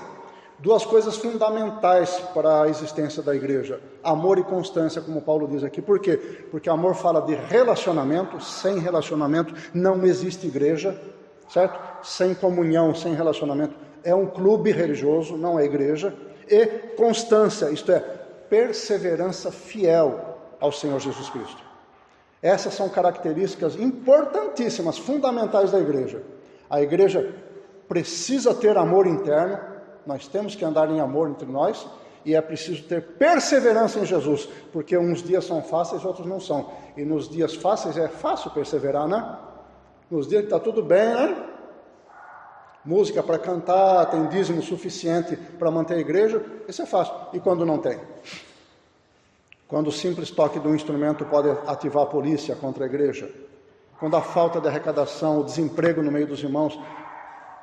Duas coisas fundamentais para a existência da igreja. Amor e constância, como Paulo diz aqui. Por quê? Porque amor fala de relacionamento. Sem relacionamento não existe igreja, certo? Sem comunhão, sem relacionamento, é um clube religioso, não é igreja. E constância, isto é, perseverança fiel ao Senhor Jesus Cristo. Essas são características importantíssimas, fundamentais da igreja. A igreja precisa ter amor interno. Nós temos que andar em amor entre nós e é preciso ter perseverança em Jesus, porque uns dias são fáceis, outros não são. E nos dias fáceis é fácil perseverar, né? Nos dias que está tudo bem, né? Música para cantar, tem dízimo suficiente para manter a igreja, isso é fácil. E quando não tem? Quando o simples toque de um instrumento pode ativar a polícia contra a igreja? Quando a falta de arrecadação, o desemprego no meio dos irmãos,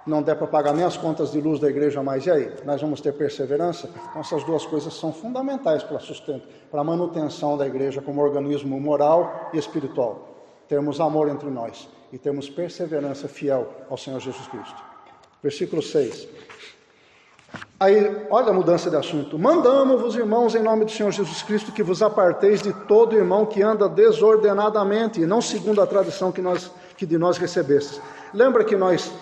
não der para pagar nem as contas de luz da igreja mais, e aí? Nós vamos ter perseverança? Então essas duas coisas são fundamentais para sustento, para a manutenção da igreja como organismo moral e espiritual. Termos amor entre nós e termos perseverança fiel ao Senhor Jesus Cristo. Versículo 6. Aí, olha a mudança de assunto. Mandamos-vos, irmãos, em nome do Senhor Jesus Cristo, que vos aparteis de todo irmão que anda desordenadamente, e não segundo a tradição que de nós recebestes. Lembra que nós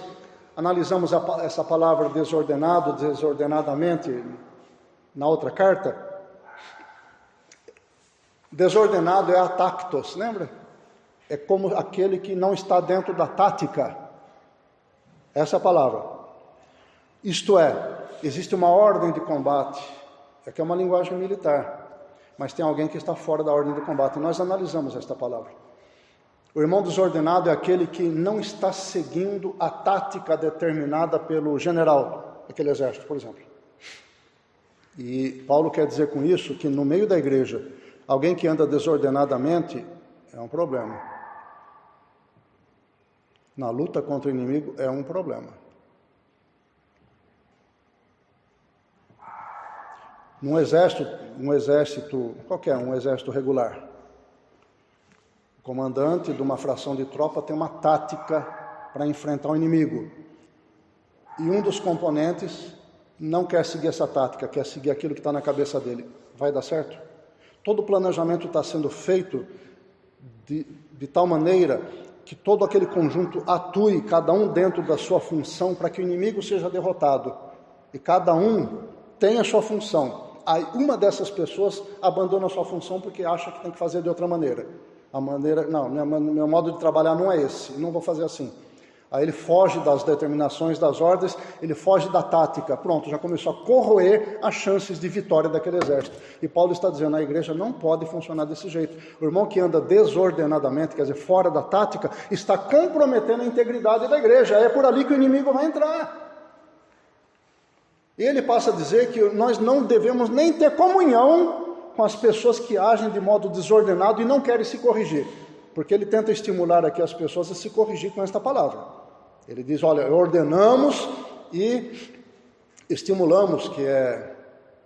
analisamos essa palavra desordenado, desordenadamente, na outra carta? Desordenado é atactos, lembra? É como aquele que não está dentro da tática. Essa palavra. Isto é, existe uma ordem de combate. Aqui é uma linguagem militar. Mas tem alguém que está fora da ordem de combate. Nós analisamos esta palavra. O irmão desordenado é aquele que não está seguindo a tática determinada pelo general daquele exército, por exemplo. E Paulo quer dizer com isso que no meio da igreja, alguém que anda desordenadamente é um problema. Na luta contra o inimigo é um problema. Um exército qualquer, um exército regular. O comandante de uma fração de tropa tem uma tática para enfrentar o inimigo. E um dos componentes não quer seguir essa tática, quer seguir aquilo que está na cabeça dele. Vai dar certo? Todo o planejamento está sendo feito de tal maneira que todo aquele conjunto atue, cada um dentro da sua função, para que o inimigo seja derrotado. E cada um tem a sua função. Aí uma dessas pessoas abandona a sua função porque acha que tem que fazer de outra maneira. meu modo de trabalhar não é esse, não vou fazer assim. Aí ele foge das determinações, das ordens, ele foge da tática. Pronto, já começou a corroer as chances de vitória daquele exército. E Paulo está dizendo, a igreja não pode funcionar desse jeito. O irmão que anda desordenadamente, quer dizer, fora da tática, está comprometendo a integridade da igreja. É por ali que o inimigo vai entrar. E ele passa a dizer que nós não devemos nem ter comunhão com as pessoas que agem de modo desordenado e não querem se corrigir. Porque ele tenta estimular aqui as pessoas a se corrigir com esta palavra. Ele diz, olha, ordenamos e estimulamos,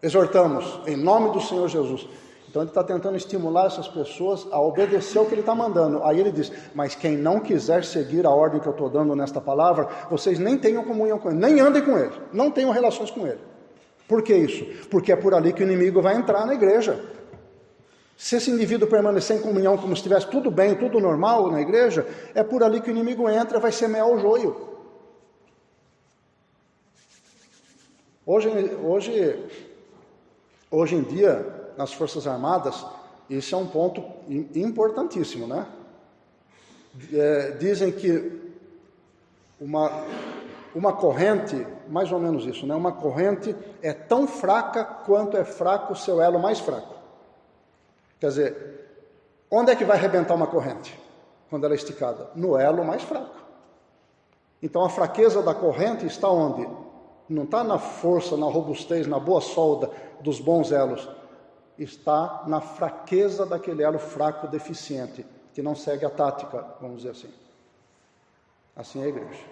exortamos, em nome do Senhor Jesus. Então ele está tentando estimular essas pessoas a obedecer ao que ele está mandando. Aí ele diz, mas quem não quiser seguir a ordem que eu estou dando nesta palavra, vocês nem tenham comunhão com ele, nem andem com ele, não tenham relações com ele. Por que isso? Porque é por ali que o inimigo vai entrar na igreja. Se esse indivíduo permanecer em comunhão como se estivesse tudo bem, tudo normal na igreja, é por ali que o inimigo entra, vai semear o joio. Hoje em dia, nas Forças Armadas, isso é um ponto importantíssimo, né? Dizem que uma corrente, mais ou menos isso, né? Uma corrente é tão fraca quanto é fraco o seu elo mais fraco. Quer dizer, onde é que vai arrebentar uma corrente? Quando ela é esticada? No elo mais fraco. Então a fraqueza da corrente está onde? Não está na força, na robustez, na boa solda dos bons elos. Está na fraqueza daquele elo fraco, deficiente, que não segue a tática, vamos dizer assim. Assim é a igreja.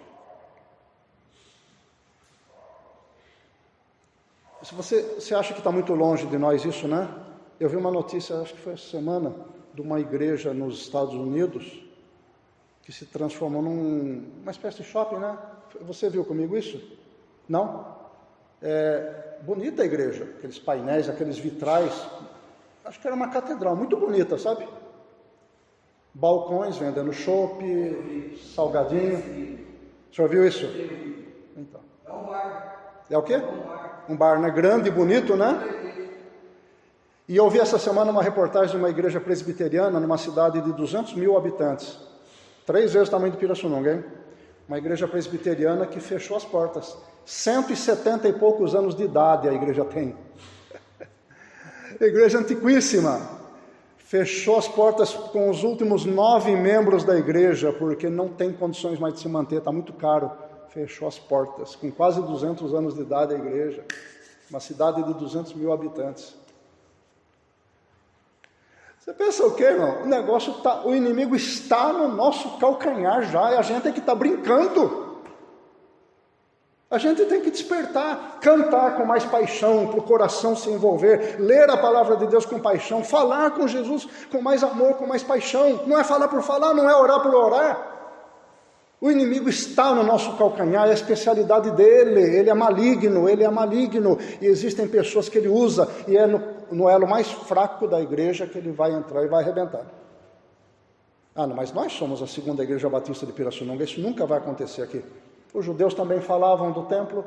Se você acha que está muito longe de nós isso, né? Eu vi uma notícia, acho que foi essa semana, de uma igreja nos Estados Unidos que se transformou numa espécie de shopping, né? Você viu comigo isso? Não? Bonita a igreja, aqueles painéis, aqueles vitrais. Acho que era uma catedral, muito bonita, sabe? Balcões vendendo chopp, salgadinho. O senhor viu isso? Então. É um bar. É o quê? Um bar, né? Grande e bonito, né? E eu vi essa semana uma reportagem de uma igreja presbiteriana numa cidade de 200 mil habitantes. 3 vezes o tamanho de Pirassununga, hein? Uma igreja presbiteriana que fechou as portas. 170 e poucos anos de idade a igreja tem. Igreja antiquíssima. Fechou as portas com os últimos 9 membros da igreja, porque não tem condições mais de se manter, está muito caro. Fechou as portas. Com quase 200 anos de idade a igreja. Uma cidade de 200 mil habitantes. Você pensa o quê, irmão? O inimigo está no nosso calcanhar já, e a gente é que está brincando. A gente tem que despertar, cantar com mais paixão, para o coração se envolver, ler a palavra de Deus com paixão, falar com Jesus com mais amor, com mais paixão. Não é falar por falar, não é orar por orar. O inimigo está no nosso calcanhar, é a especialidade dele, ele é maligno, e existem pessoas que ele usa, e é no elo mais fraco da igreja que ele vai entrar e vai arrebentar. Não, mas nós somos a segunda igreja batista de Pirassununga, isso nunca vai acontecer aqui. Os judeus também falavam do templo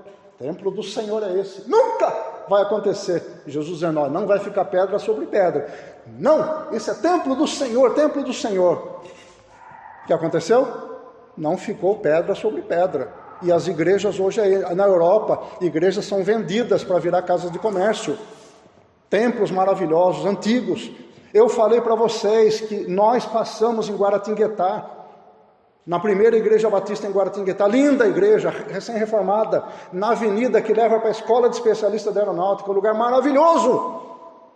do Senhor é esse, nunca vai acontecer. Jesus dizendo, não vai ficar pedra sobre pedra. Não, isso é templo do Senhor, templo do Senhor. O que aconteceu? Não ficou pedra sobre pedra. E as igrejas hoje na Europa, igrejas são vendidas para virar casas de comércio. Templos maravilhosos, antigos. Eu falei para vocês que nós passamos em Guaratinguetá, na primeira igreja batista em Guaratinguetá, linda igreja, recém-reformada, na avenida que leva para a escola de especialista de aeronáutica, um lugar maravilhoso,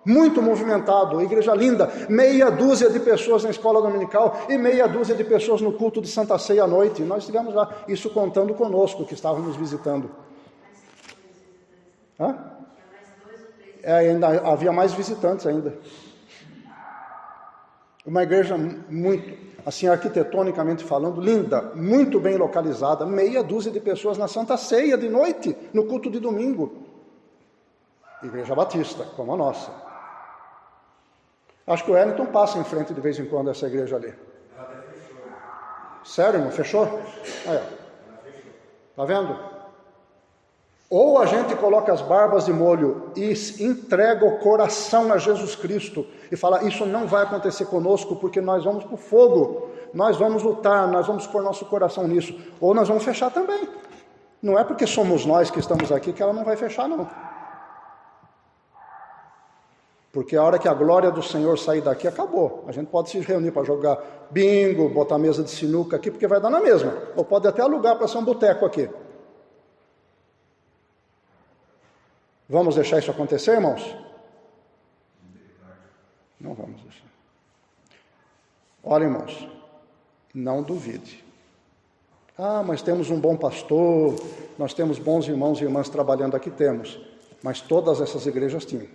muito movimentado, igreja linda, meia dúzia de pessoas na escola dominical e meia dúzia de pessoas no culto de Santa Ceia à noite. Nós estivemos lá, isso contando conosco que estávamos visitando. Ainda havia mais visitantes ainda. Uma igreja muito, assim, arquitetonicamente falando, linda, muito bem localizada, meia dúzia de pessoas na Santa Ceia de noite, no culto de domingo. Igreja Batista, como a nossa. Acho que o Wellington passa em frente de vez em quando essa igreja ali. Sério, irmão? Fechou? Tá vendo? Ou a gente coloca as barbas de molho e entrega o coração a Jesus Cristo e fala, isso não vai acontecer conosco porque nós vamos para o fogo, nós vamos lutar, nós vamos pôr nosso coração nisso. Ou nós vamos fechar também. Não é porque somos nós que estamos aqui que ela não vai fechar, não. Porque a hora que a glória do Senhor sair daqui, acabou. A gente pode se reunir para jogar bingo, botar mesa de sinuca aqui, porque vai dar na mesma. Ou pode até alugar para ser um boteco aqui. Vamos deixar isso acontecer, irmãos? Não vamos deixar. Olha, irmãos, não duvide. Ah, mas temos um bom pastor, nós temos bons irmãos e irmãs trabalhando aqui, temos. Mas todas essas igrejas tinham.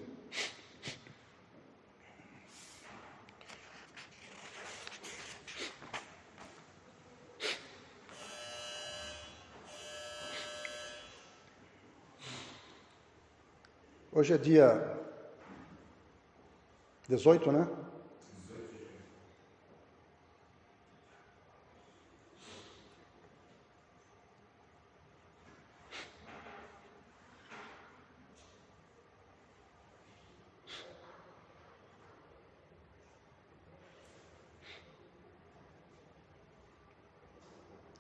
Hoje é dia 18, né?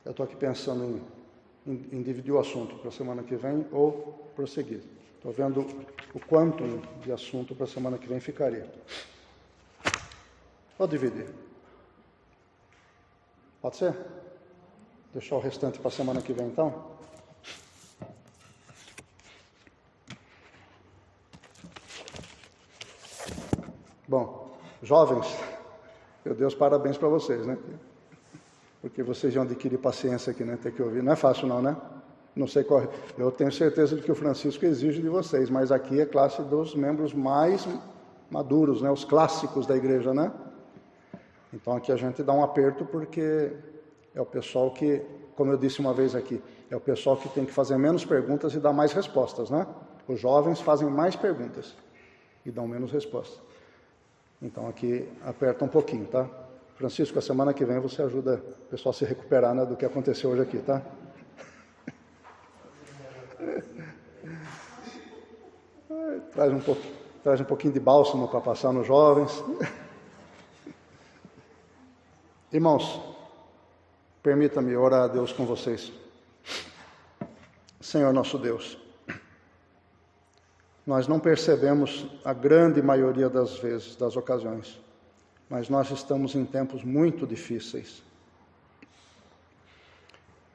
Eu estou aqui pensando em dividir o assunto para a semana que vem ou prosseguir. Estou vendo o quanto de assunto para a semana que vem ficaria. Vou dividir. Pode ser? Deixar o restante para a semana que vem, então? Bom, jovens, meu Deus, parabéns para vocês, né? Porque vocês vão adquirir paciência aqui, né? Ter que ouvir. Não é fácil não, né? Não sei qual. Eu tenho certeza de que o Francisco exige de vocês, mas aqui é classe dos membros mais maduros, né? Os clássicos da igreja, né? Então aqui a gente dá um aperto porque é o pessoal que, como eu disse uma vez aqui, é o pessoal que tem que fazer menos perguntas e dar mais respostas, né? Os jovens fazem mais perguntas e dão menos respostas. Então aqui aperta um pouquinho, tá? Francisco, a semana que vem você ajuda o pessoal a se recuperar, né, do que aconteceu hoje aqui, tá? Traz um pouquinho de bálsamo para passar nos jovens. Irmãos, permita-me orar a Deus com vocês. Senhor nosso Deus, nós não percebemos a grande maioria das vezes, das ocasiões, mas nós estamos em tempos muito difíceis.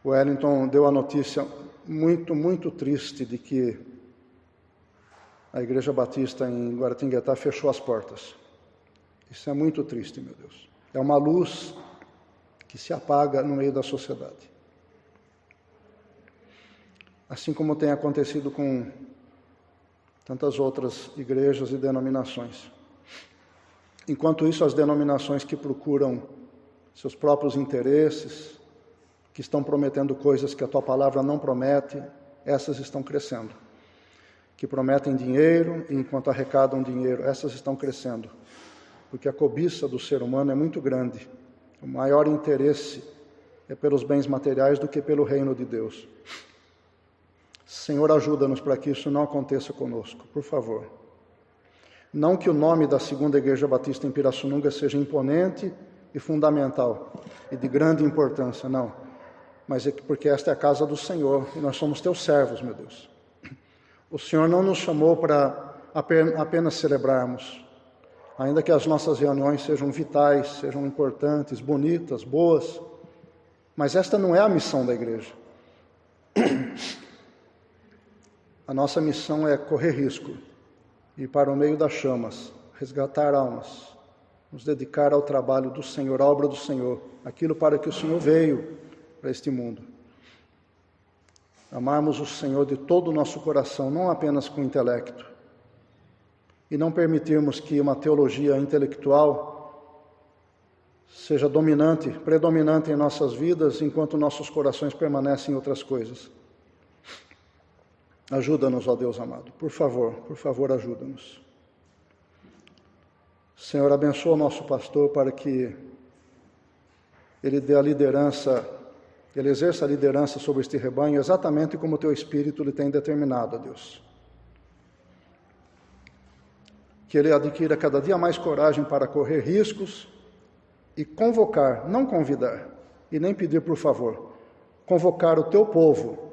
O Wellington deu a notícia muito, muito triste de que a Igreja Batista em Guaratinguetá fechou as portas. Isso é muito triste, meu Deus. É uma luz que se apaga no meio da sociedade. Assim como tem acontecido com tantas outras igrejas e denominações. Enquanto isso, as denominações que procuram seus próprios interesses, que estão prometendo coisas que a tua palavra não promete, essas estão crescendo. Que prometem dinheiro e enquanto arrecadam dinheiro, essas estão crescendo. Porque a cobiça do ser humano é muito grande. O maior interesse é pelos bens materiais do que pelo reino de Deus. Senhor, ajuda-nos para que isso não aconteça conosco, por favor. Não que o nome da segunda Igreja Batista em Pirassununga seja imponente e fundamental e de grande importância, não. Mas é porque esta é a casa do Senhor e nós somos teus servos, meu Deus. O Senhor não nos chamou para apenas celebrarmos, ainda que as nossas reuniões sejam vitais, sejam importantes, bonitas, boas, mas esta não é a missão da igreja. A nossa missão é correr risco, ir para o meio das chamas, resgatar almas, nos dedicar ao trabalho do Senhor, à obra do Senhor, aquilo para que o Senhor veio para este mundo. Amarmos o Senhor de todo o nosso coração, não apenas com o intelecto, e não permitirmos que uma teologia intelectual seja dominante, predominante em nossas vidas, enquanto nossos corações permanecem em outras coisas. Ajuda-nos, ó Deus amado, por favor, ajuda-nos. Senhor, abençoa o nosso pastor para que ele dê a liderança ele exerça a liderança sobre este rebanho exatamente como o teu Espírito lhe tem determinado, ó Deus. Que ele adquira cada dia mais coragem para correr riscos e convocar, não convidar, e nem pedir por favor, convocar o teu povo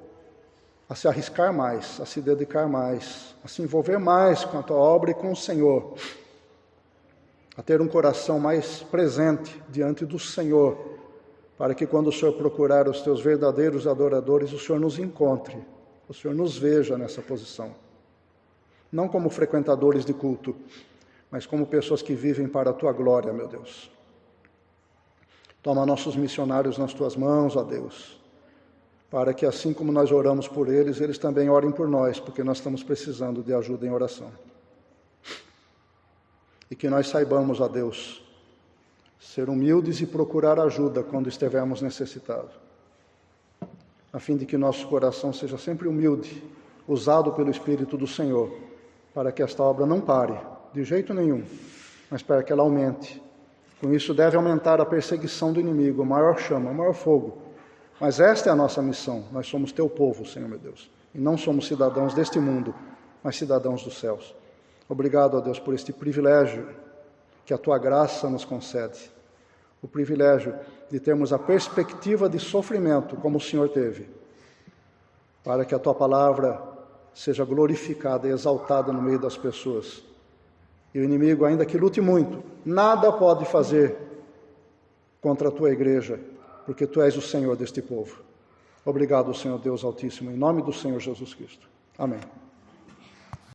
a se arriscar mais, a se dedicar mais, a se envolver mais com a tua obra e com o Senhor, a ter um coração mais presente diante do Senhor, para que quando o Senhor procurar os teus verdadeiros adoradores, o Senhor nos encontre, o Senhor nos veja nessa posição. Não como frequentadores de culto, mas como pessoas que vivem para a tua glória, meu Deus. Toma nossos missionários nas tuas mãos, ó Deus, para que assim como nós oramos por eles, eles também orem por nós, porque nós estamos precisando de ajuda em oração. E que nós saibamos, ó Deus, ser humildes e procurar ajuda quando estivermos necessitados, a fim de que nosso coração seja sempre humilde, usado pelo Espírito do Senhor, para que esta obra não pare, de jeito nenhum, mas para que ela aumente. Com isso deve aumentar a perseguição do inimigo, a maior chama, o maior fogo. Mas esta é a nossa missão, nós somos teu povo, Senhor meu Deus, e não somos cidadãos deste mundo, mas cidadãos dos céus. Obrigado, ó Deus, por este privilégio que a tua graça nos concede, o privilégio de termos a perspectiva de sofrimento como o Senhor teve, para que a tua palavra seja glorificada e exaltada no meio das pessoas. E o inimigo, ainda que lute muito, nada pode fazer contra a tua igreja, porque tu és o Senhor deste povo. Obrigado, Senhor Deus Altíssimo, em nome do Senhor Jesus Cristo. Amém.